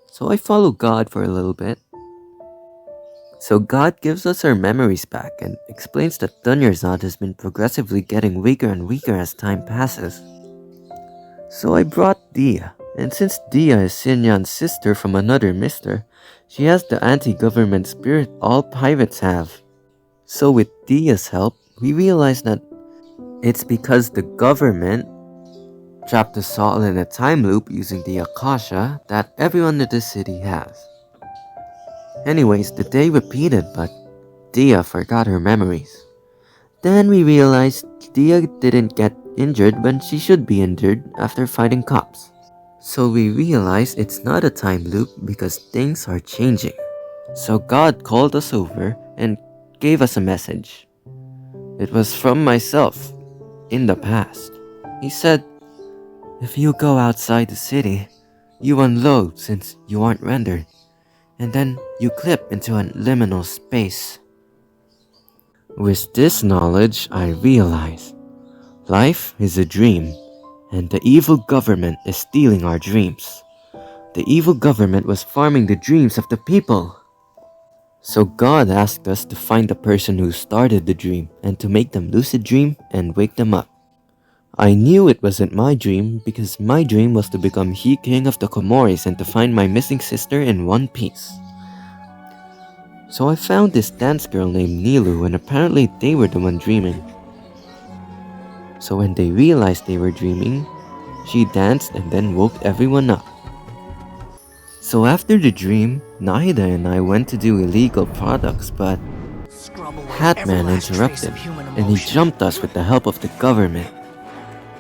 So I follow God for a little bit. So God gives us our memories back and explains that Dunyarzad has been progressively getting weaker and weaker as time passes. So I brought Dia, and since Dia is Sinyan's sister from another mister, she has the anti-government spirit all pirates have. So with Dia's help, we realized that it's because the government trapped us all in a time loop using the Akasha that everyone in the city has. Anyways, the day repeated, but Dia forgot her memories. Then we realized Dia didn't get injured when she should be injured after fighting cops. So we realized it's not a time loop because things are changing. So God called us over and gave us a message. It was from myself, in the past. He said, if you go outside the city, you unload since you aren't rendered. And then you clip into a liminal space. With this knowledge, I realize life is a dream, and the evil government is stealing our dreams. The evil government was farming the dreams of the people. So God asked us to find the person who started the dream and to make them lucid dream and wake them up. I knew it wasn't my dream because my dream was to become He King of the Comores and to find my missing sister in One Piece. So I found this dance girl named Nilu and apparently they were the one dreaming. So when they realized they were dreaming, she danced and then woke everyone up. So after the dream, Nahida and I went to do illegal products, but Hatman interrupted and he jumped us with the help of the government.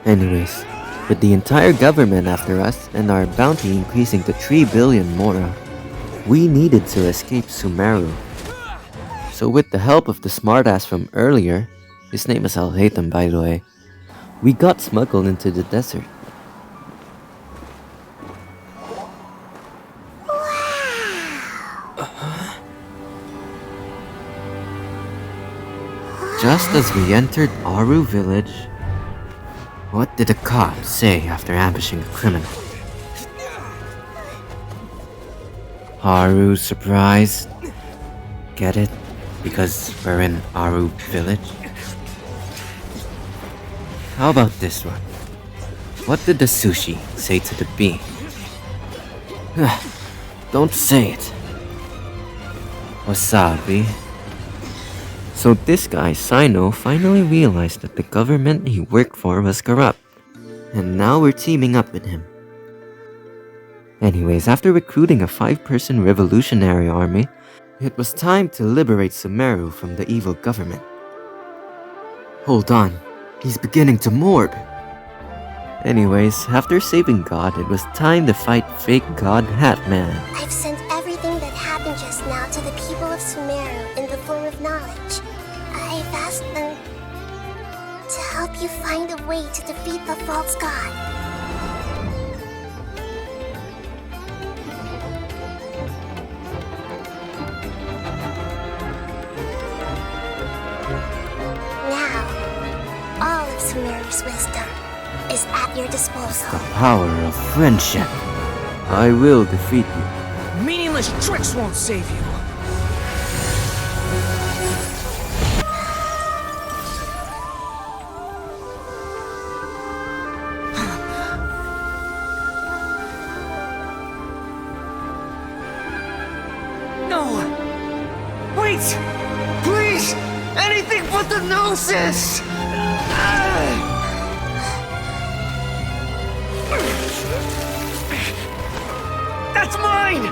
Anyways, with the entire government after us and our bounty increasing to 3 billion mora, we needed to escape Sumeru. So with the help of the smartass from earlier, his name is Al-Haytham by the way, we got smuggled into the desert. Just as we entered Aru village, what did the cops say after ambushing a criminal? Haru surprised. Get it? Because we're in Aru village? How about this one? What did the sushi say to the bee? Don't say it. Wasabi. So this guy, Sino, finally realized that the government he worked for was corrupt. And now we're teaming up with him. Anyways, after recruiting a 5-person revolutionary army, it was time to liberate Sumeru from the evil government. Hold on, he's beginning to morb. Anyways, after saving God, it was time to fight fake God Hatman. I've sent everything that happened just now to the people of Sumeru in the form of knowledge. I've asked them to help you find a way to defeat the false god. Now, all of Sumeru's wisdom is at your disposal. The power of friendship. I will defeat you. Meaningless tricks won't save you. No! Wait! Please! Anything but the gnosis! That's mine!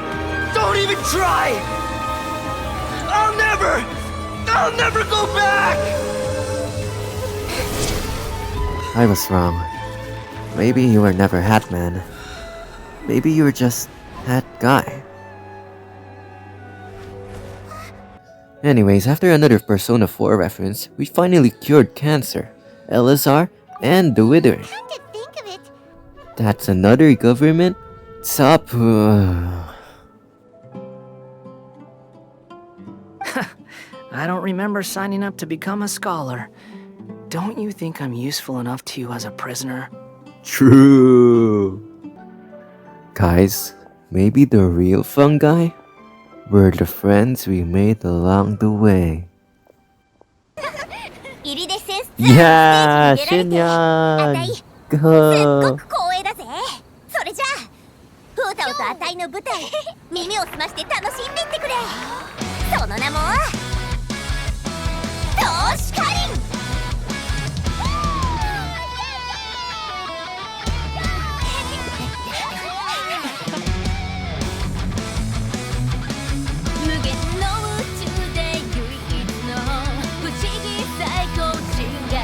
Don't even try! I'll never go back! I was wrong. Maybe you were never Hatman. Maybe you were just Hat Guy. Anyways, after another Persona 4 reference, we finally cured cancer, LSR, and the Withering. Come to think of it, That's another government? Sup? I don't remember signing up to become a scholar. Don't you think I'm useful enough to you as a prisoner? True. Guys, maybe the real fun guy were the friends we made along the way. Yeah, Shinyan! Go! 光栄だぜ。それじゃあ、フータオとアタイの舞台、耳を澄まして楽しんでいってくれ。その名も、投資カリン。無限の宇宙で唯一の不思議最高値が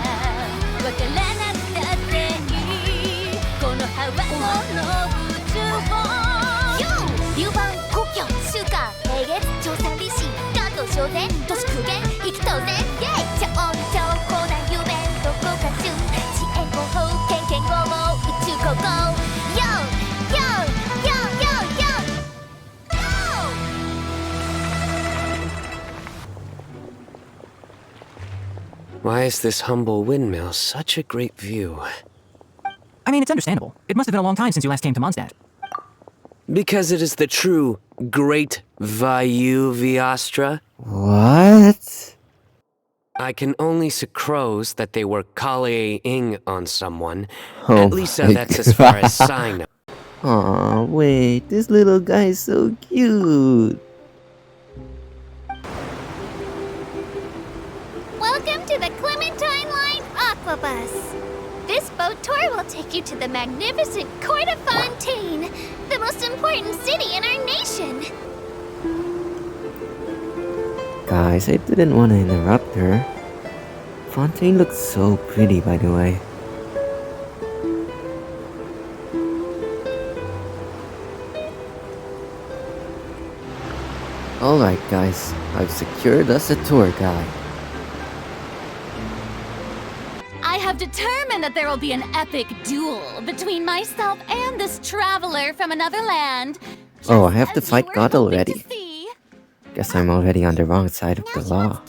わからなくたっていいこのハワの宇宙を流番故郷週間平月超三美神関東商前都市空間生き当然イェイ超超高大夢どこか中遅延後方県圏合網宇宙高校 Why is this humble windmill such a great view? I mean, it's understandable. It must have been a long time since you last came to Mondstadt. Because it is the true Great Vayu Viastra. What? I can only suppose that they were Kale-ing on someone. Oh At least my that's as far as I know. Aw, wait, this little guy is so cute. Welcome to the Clementine Line Aquabus. This boat tour will take you to the magnificent Court of Fontaine, the most important city in our nation. Guys, I didn't want to interrupt her. Fontaine looks so pretty, by the way. Alright guys, I've secured us a tour guide. I have determined that there will be an epic duel between myself and this traveler from another land. Oh, I have to As you fight were God hoping to already. see. Guess I'm already on the wrong side of the law.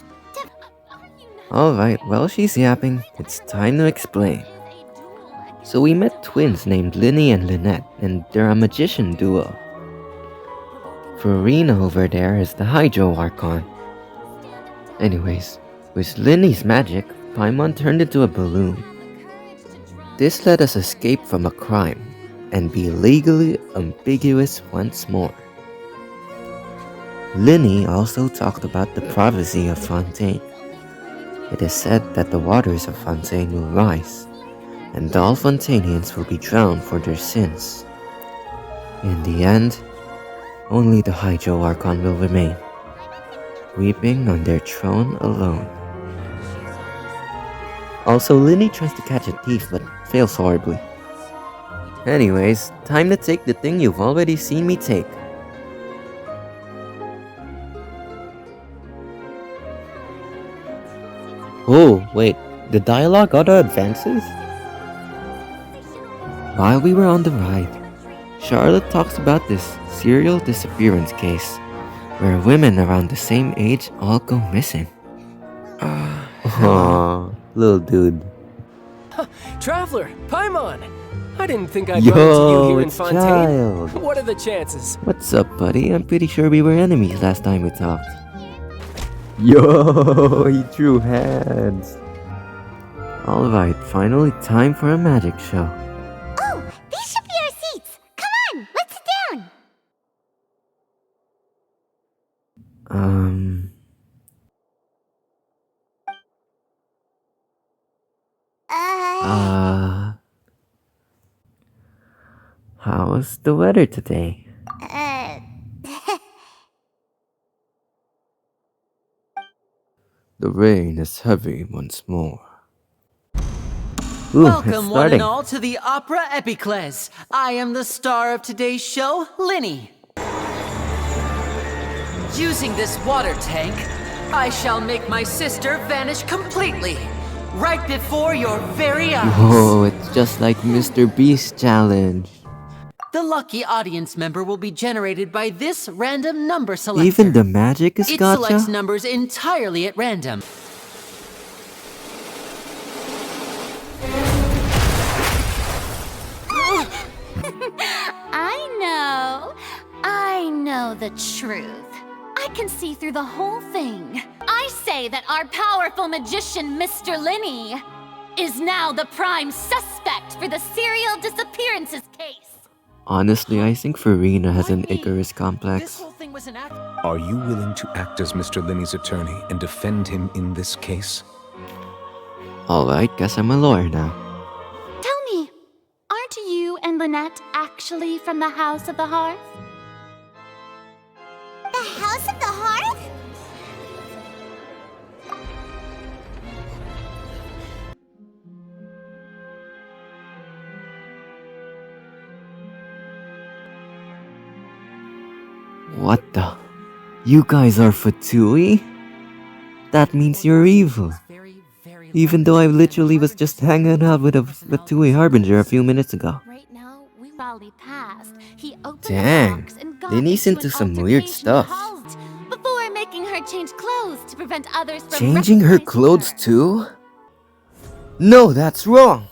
Are you Alright, while she's yapping, it's time to explain. So we met twins named Linny and Lynette, and they're a magician duo. Farina over there is the Hydro Archon. Anyways, with Linny's magic, Paimon turned into a balloon. This let us escape from a crime and be legally ambiguous once more. Linny also talked about the prophecy of Fontaine. It is said that the waters of Fontaine will rise, and all Fontainians will be drowned for their sins. In the end, only the Hydro Archon will remain, weeping on their throne alone. Also, Linny tries to catch a thief but fails horribly. Anyways, time to take the thing you've already seen me take. Oh, wait, the dialogue auto advances? While we were on the ride, Charlotte talks about this serial disappearance case where women around the same age all go missing. Aww, little dude. Traveler, Paimon! I didn't think I'd run into you here in it's Fontaine. Child. What are the chances? What's up, buddy? I'm pretty sure we were enemies last time we talked. Yo, he drew hands. Alright, finally time for a magic show. Oh, these should be our seats. Come on, let's sit down. How's the weather today? The rain is heavy once more. Ooh, Welcome it's one starting. and all to the Opera Epicles. I am the star of today's show, Linny. Using this water tank, I shall make my sister vanish completely, right before your very eyes. Whoa, it's just like Mr. Beast challenge. The lucky audience member will be generated by this random number selector. Even the magic is It gotcha? selects numbers entirely at random. I know the truth. I can see through the whole thing. I say that our powerful magician, Mr. Linny, is now the prime suspect for the serial disappearances case. Honestly, I think Farina has an Icarus complex. Are you willing to act as Mr. Linny's attorney and defend him in this case? Alright, guess I'm a lawyer now. Tell me, aren't you and Lynette actually from the House of the Hearth? The House of the Hearth? What the? You guys are Fatui? That means you're evil. Even though I literally was just hanging out with a Fatui Harbinger a few minutes ago. Dang, Linny's into some weird stuff. Before making her change clothes to prevent others from Changing her clothes too? No, that's wrong!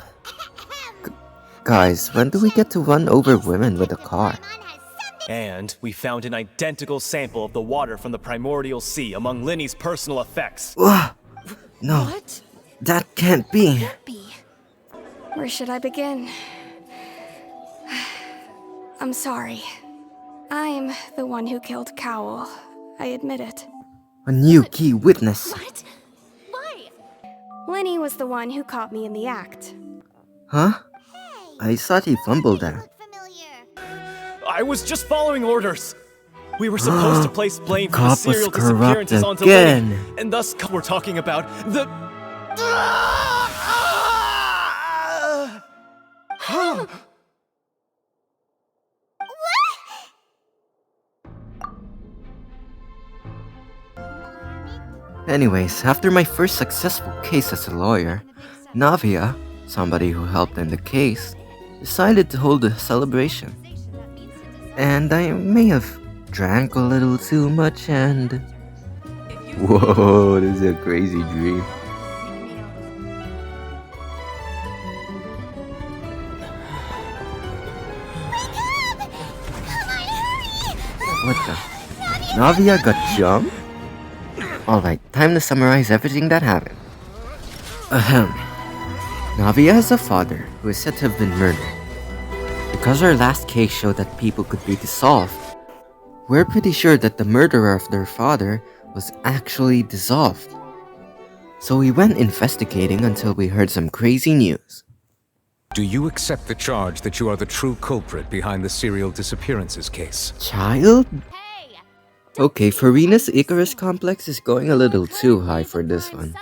Guys, when do we get to run over women with a car? And we found an identical sample of the water from the primordial sea among Linny's personal effects. No, that can't be. Where should I begin? I'm sorry. I'm the one who killed Cowl. I admit it. A new key witness. What? Why? Linny was the one who caught me in the act. Huh? I thought he fumbled there. I was just following orders. We were supposed to place blame for the Cop was serial corrupt disappearances onto again. Linny, and thus we're talking about the... Anyways, after my first successful case as a lawyer, Navia, somebody who helped in the case, decided to hold a celebration. And I may have drank a little too much and... Whoa, this is a crazy dream. What the? Navia got jumped? Alright, time to summarize everything that happened. Ahem. Navia has a father who is said to have been murdered. Because our last case showed that people could be dissolved, we're pretty sure that the murderer of their father was actually dissolved. So we went investigating until we heard some crazy news. Do you accept the charge that you are the true culprit behind the serial disappearances case? Child? Okay, Farina's Icarus complex is going a little too high for this one.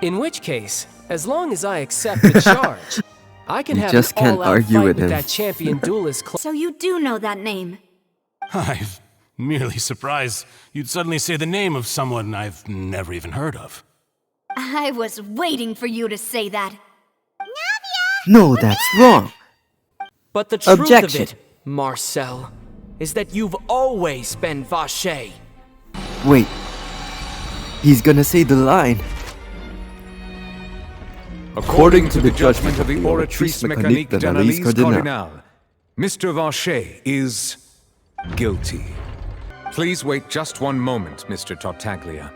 In which case, as long as I accept the charge, I can You have just an can't all-out argue fight with with him. that champion duelist So you do know that name? I'm merely surprised you'd suddenly say the name of someone I've never even heard of. I was waiting for you to say that. No, that's wrong. But the truth Objection. of it, Marcel, is that you've always been Vache. Wait. He's gonna say the line. According to the judgment of the Oratrice Mécanique d'Analyse Cardinal, Mr. Vache is guilty. Please wait just one moment, Mr. Tartaglia.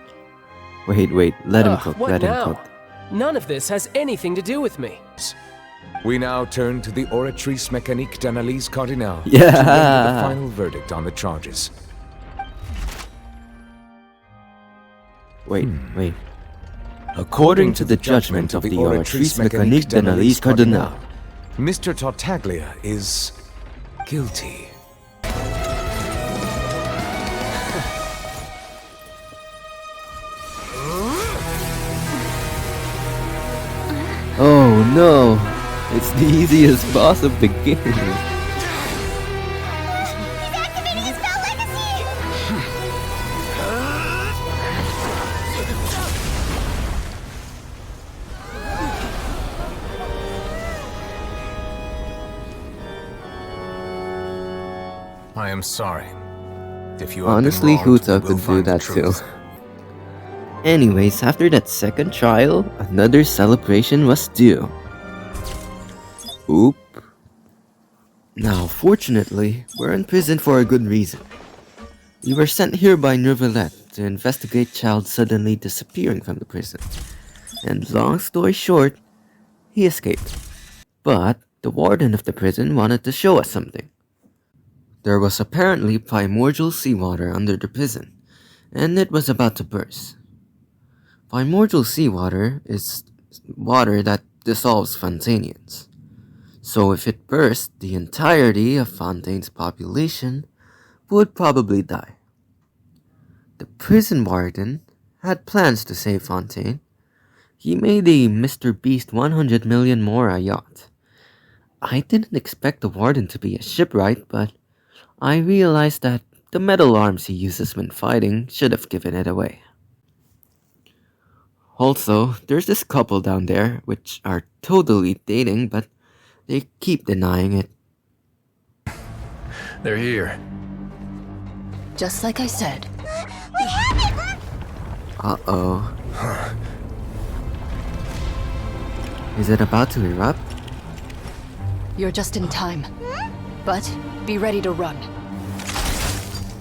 Wait, let him cook, What let him now? cook. None of this has anything to do with me. We now turn to the Oratrice Mécanique d'Analyse Cardinal to Yeah. render the final verdict on the charges. Wait. According to the judgment of the Oratrice Mécanique d'Analyse Cardinal, Mr. Tartaglia is guilty. oh no, it's the easiest boss of the game. I am sorry. If you Honestly, have been who'd wronged, have we will to do find the that too? truth. Anyways, after that second trial, another celebration was due. Oop. Now, fortunately, we're in prison for a good reason. We were sent here by Neuvillette to investigate child suddenly disappearing from the prison. And long story short, he escaped. But the warden of the prison wanted to show us something. There was apparently primordial seawater under the prison, and it was about to burst. Primordial seawater is water that dissolves Fontanians. So if it burst, the entirety of Fontaine's population would probably die. The prison warden had plans to save Fontaine. He made a Mr. Beast 100 million Mora yacht. I didn't expect the warden to be a shipwright, but I realized that the metal arms he uses when fighting should have given it away. Also, there's this couple down there which are totally dating, but they keep denying it. They're here. Just like I said. Uh-oh. Is it about to erupt? You're just in time. But be ready to run.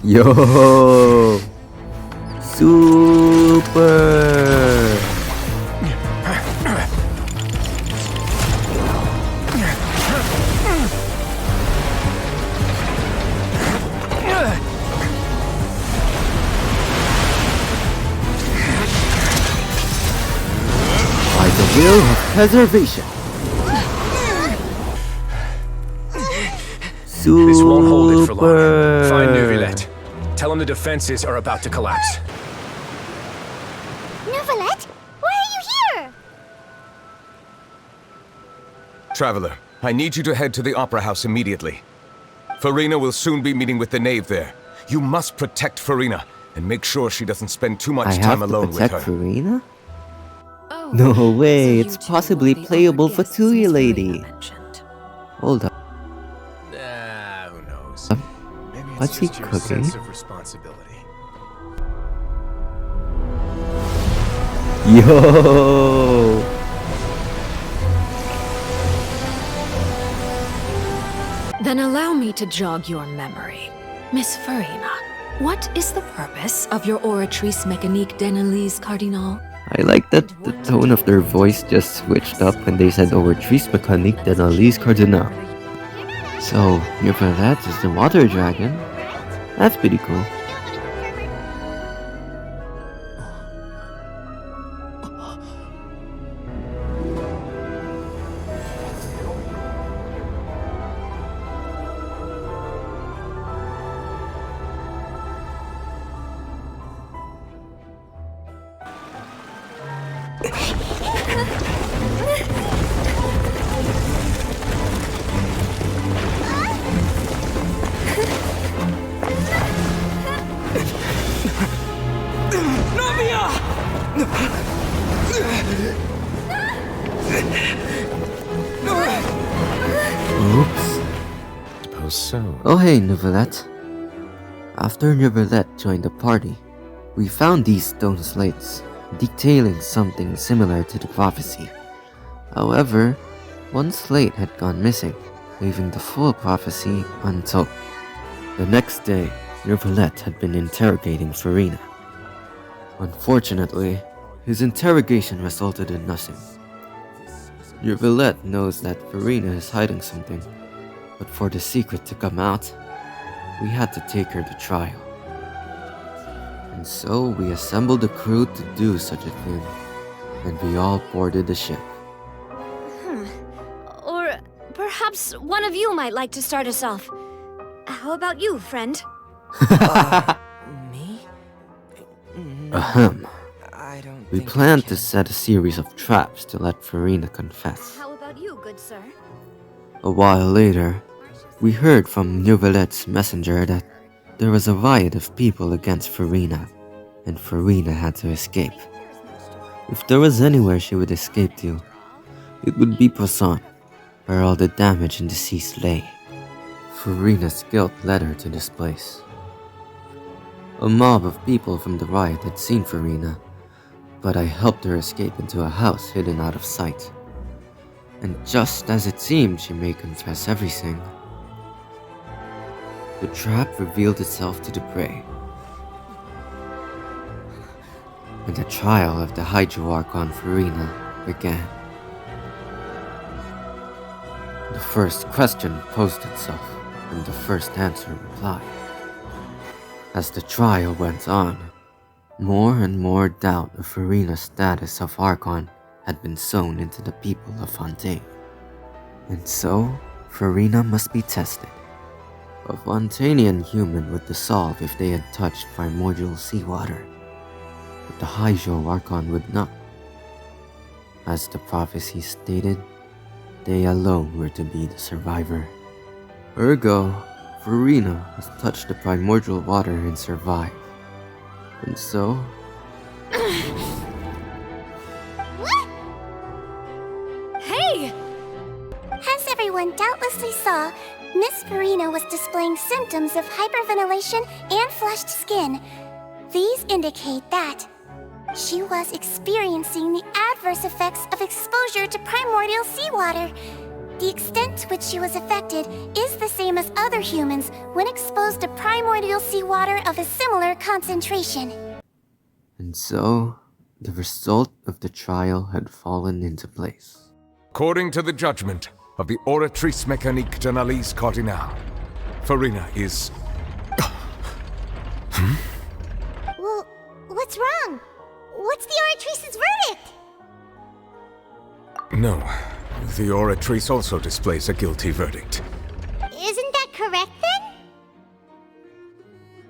Yo! Super! By the will of preservation. This won't hold it for long. Find Neuvillette. Tell him the defenses are about to collapse. Neuvillette? Why are you here? Traveler, I need you to head to the Opera House immediately. Farina will soon be meeting with the knave there. You must protect Farina and make sure she doesn't spend too much I time have to alone with protect her. Farina? No way, it's possibly playable for Tuya Lady. Hold up. Who knows? Maybe it's What's he just your cooking? sense of responsibility. Yo! Then allow me to jog your memory. Miss Farina, What is the purpose of your oratrice mécanique d'analyse, Cardinal? I like that the tone of their voice just switched up when they said Oratrice Mécanique d'Analyse Cardinal. So, Neverlet is the water dragon? That's pretty cool. Oops. Suppose so. Oh hey, Neverlet. After Neverlet joined the party, we found these stone slates, detailing something similar to the prophecy. However, one slate had gone missing, leaving the full prophecy untold. The next day, Neverlet had been interrogating Farina. Unfortunately, his interrogation resulted in nothing. Neverlet knows that Farina is hiding something, but for the secret to come out, we had to take her to trial. And so we assembled a crew to do such a thing, and we all boarded the ship. Or perhaps one of you might like to start us off. How about you, friend? Me? Ahem. I don't We think planned to set a series of traps to let Farina confess. How about you, good sir? A while later, we heard from Neverlet's messenger that there was a riot of people against Farina, and Farina had to escape. If there was anywhere she would escape to, it would be Poisson, where all the damage and disease lay. Farina's guilt led her to this place. A mob of people from the riot had seen Farina, but I helped her escape into a house hidden out of sight. And just as it seemed she may confess everything, the trap revealed itself to the prey, and the trial of the Hydro Archon Farina began. The first question posed itself, and the first answer replied. As the trial went on, more and more doubt of Farina's status of Archon had been sown into the people of Fontaine. And so, Farina must be tested. A Fontanian human would dissolve if they had touched primordial seawater, but the Hydro Archon would not. As the prophecy stated, they alone were to be the survivor. Ergo, Farina has touched the primordial water and survived. And so... Hey! As everyone doubtlessly saw, Miss Farina was displaying symptoms of hyperventilation and flushed skin. These indicate that she was experiencing the adverse effects of exposure to primordial seawater. The extent to which she was affected is the same as other humans when exposed to primordial seawater of a similar concentration. And so, the result of the trial had fallen into place. According to the judgment of the Oratrice Mécanique d'Analyse Cardinal, Farina is... Well, what's wrong? What's the Oratrice's verdict? No, the Oratrice also displays a guilty verdict. Isn't that correct then?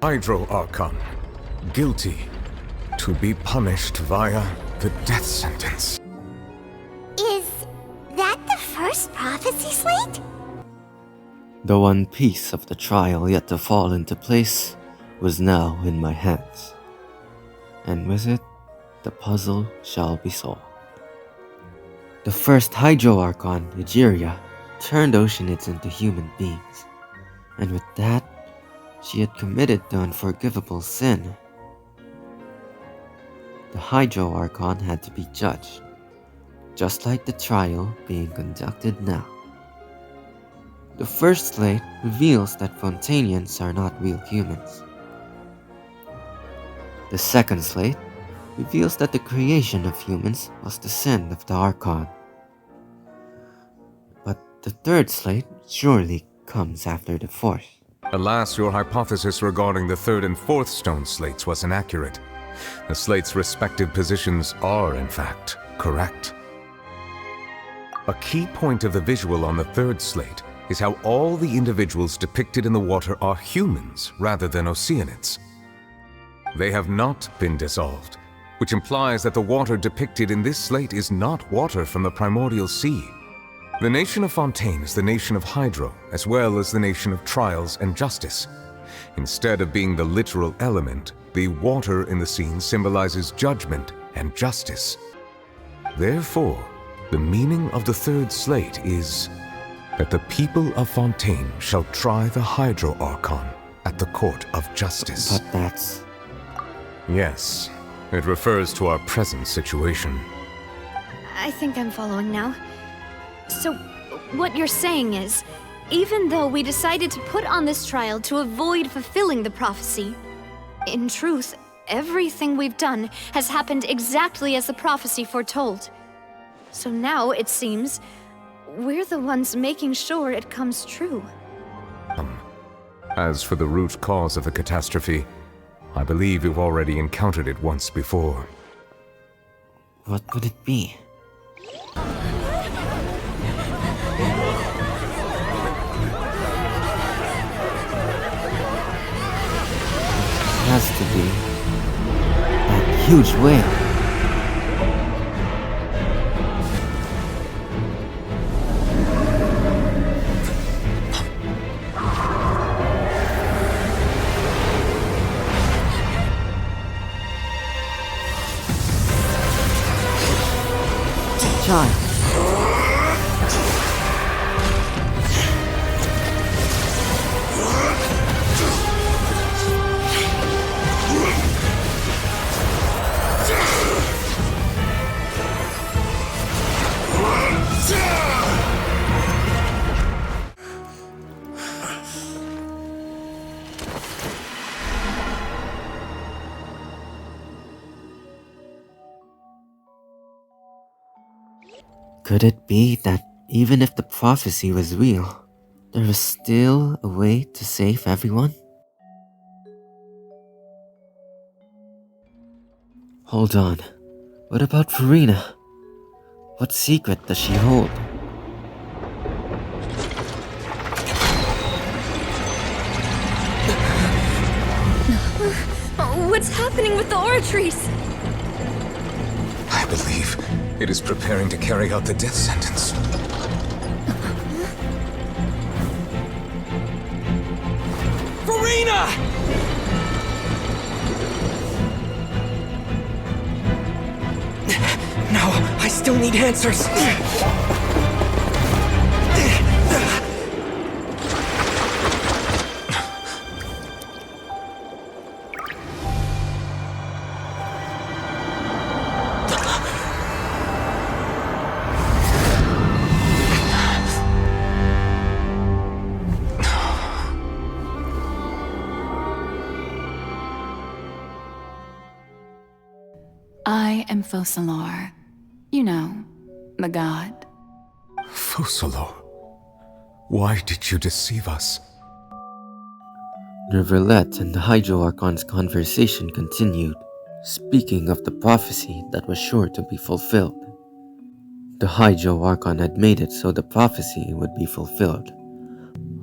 Hydro Archon, guilty, to be punished via the death sentence. Is that the first prophecy slate? The one piece of the trial yet to fall into place was now in my hands. And with it, the puzzle shall be solved. The first Hydro Archon, Egeria, turned Oceanids into human beings. And with that, she had committed the unforgivable sin. The Hydro Archon had to be judged, just like the trial being conducted now. The first slate reveals that Fontanians are not real humans. The second slate reveals that the creation of humans was the sin of the Archon. But the third slate surely comes after the fourth. Alas, your hypothesis regarding the third and fourth stone slates was inaccurate. The slates' respective positions are, in fact, correct. A key point of the visual on the third slate is how all the individuals depicted in the water are humans rather than Oceanids. They have not been dissolved, which implies that the water depicted in this slate is not water from the primordial sea. The nation of Fontaine is the nation of Hydro, as well as the nation of Trials and Justice. Instead of being the literal element, the water in the scene symbolizes judgment and justice. Therefore, the meaning of the third slate is that the people of Fontaine shall try the Hydro Archon at the court of justice. But that's... Yes, it refers to our present situation. I think I'm following now. So, what you're saying is, even though we decided to put on this trial to avoid fulfilling the prophecy, in truth, everything we've done has happened exactly as the prophecy foretold. So now, it seems, we're the ones making sure it comes true. As for the root cause of the catastrophe, I believe you've already encountered it once before. What could it be? Has to be that huge whale. Child. Could it be that even if the prophecy was real, there was still a way to save everyone? Hold on. What about Furina? What secret does she hold? What's happening with the oratories? I believe it is preparing to carry out the death sentence. Furina! No, I still need answers. I am Focalor. You know, the god. Focalor, why did you deceive us? Riverlet and the Hydro Archon's conversation continued, speaking of the prophecy that was sure to be fulfilled. The Hydro Archon had made it so the prophecy would be fulfilled,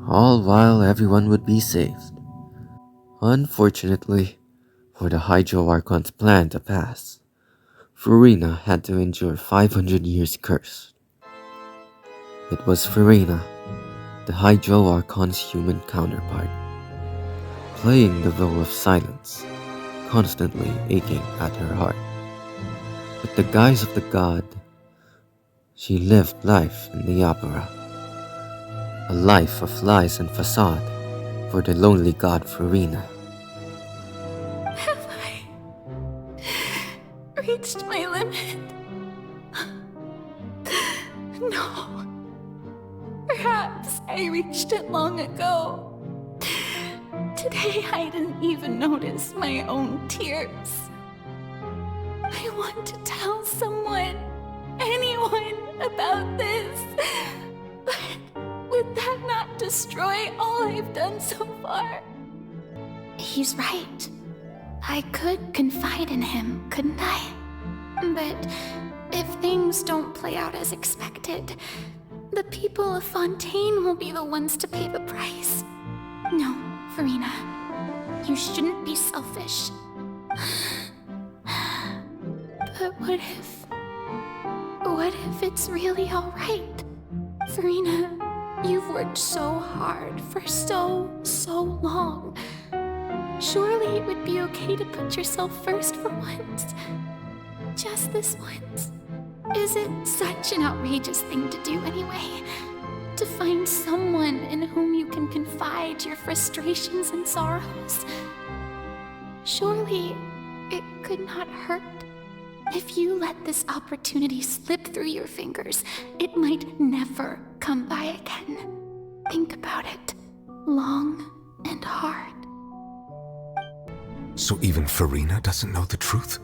all while everyone would be saved. Unfortunately, for the Hydro Archon's plan to pass, Furina had to endure 500 years cursed. It was Furina, the Hydro Archon's human counterpart, playing the role of silence, constantly aching at her heart. With the guise of the god, she lived life in the opera, a life of lies and facade for the lonely god Furina. Have I reached my limit? No. Perhaps I reached it long ago. To Today I didn't even notice my own tears. I want to tell someone, anyone, about this. But would that not destroy all I've done so far? He's right. I could confide in him, couldn't I? But if things don't play out as expected, the people of Fontaine will be the ones to pay the price. No, Farina, you shouldn't be selfish. But what if it's really alright? Farina, you've worked so hard for so long. Surely it would be okay to put yourself first for once. Just this once. Is it such an outrageous thing to do anyway? To find someone in whom you can confide your frustrations and sorrows? Surely it could not hurt. If you let this opportunity slip through your fingers, it might never come by again. Think about it long and hard. So even Farina doesn't know the truth?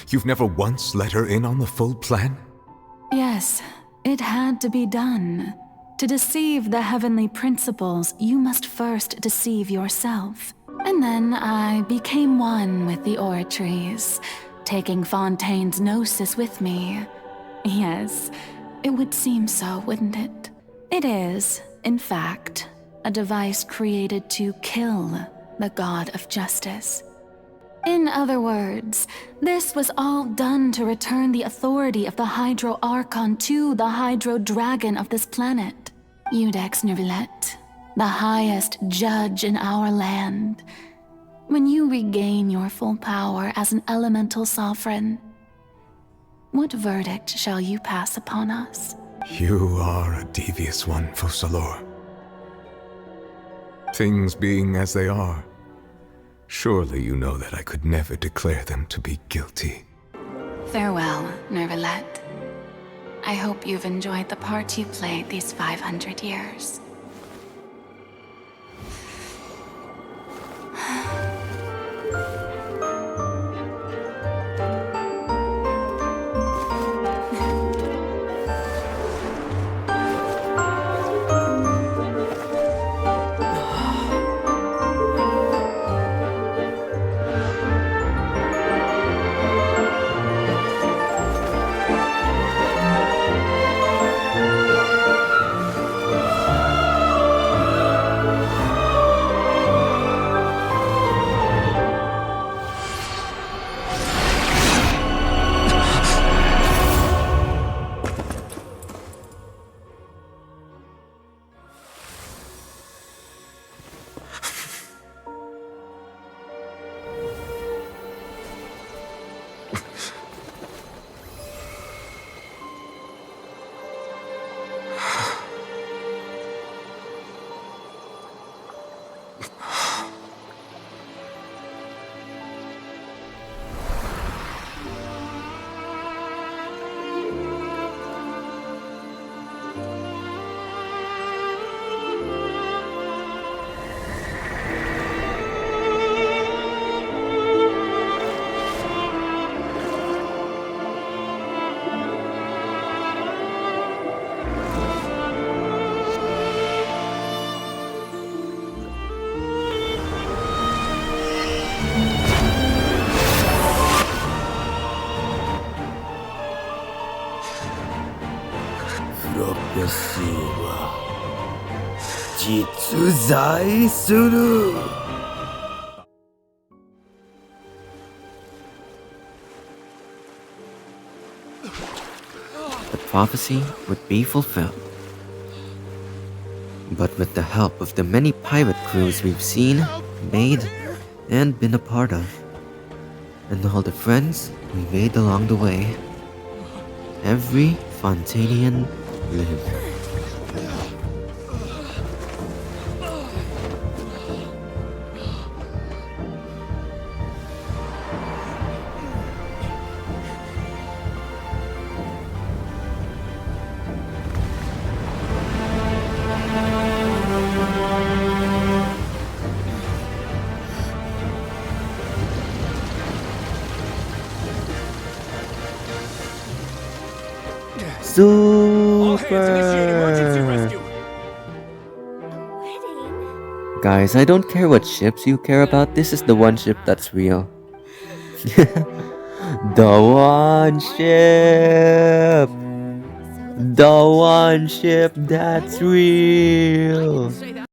You've never once let her in on the full plan? Yes, it had to be done. To deceive the heavenly principles, you must first deceive yourself. And then I became one with the Oratries, taking Fontaine's gnosis with me. Yes, it would seem so, wouldn't it? It is, in fact, a device created to kill the god of justice. In other words, this was all done to return the authority of the Hydro Archon to the Hydro Dragon of this planet, Iudex Nervillet, the highest judge in our land. When you regain your full power as an elemental sovereign, what verdict shall you pass upon us? You are a devious one, Focalors. Things being as they are, surely you know that I could never declare them to be guilty. Farewell, Nervillet. I hope you've enjoyed the part you played these 500 years. The prophecy would be fulfilled. But with the help of the many pirate crews we've seen, made, and been a part of, and all the friends we made along the way, every Fontanian lived. Super! Guys, I don't care what ships you care about, this is the one ship that's real. The one ship! The one ship that's real!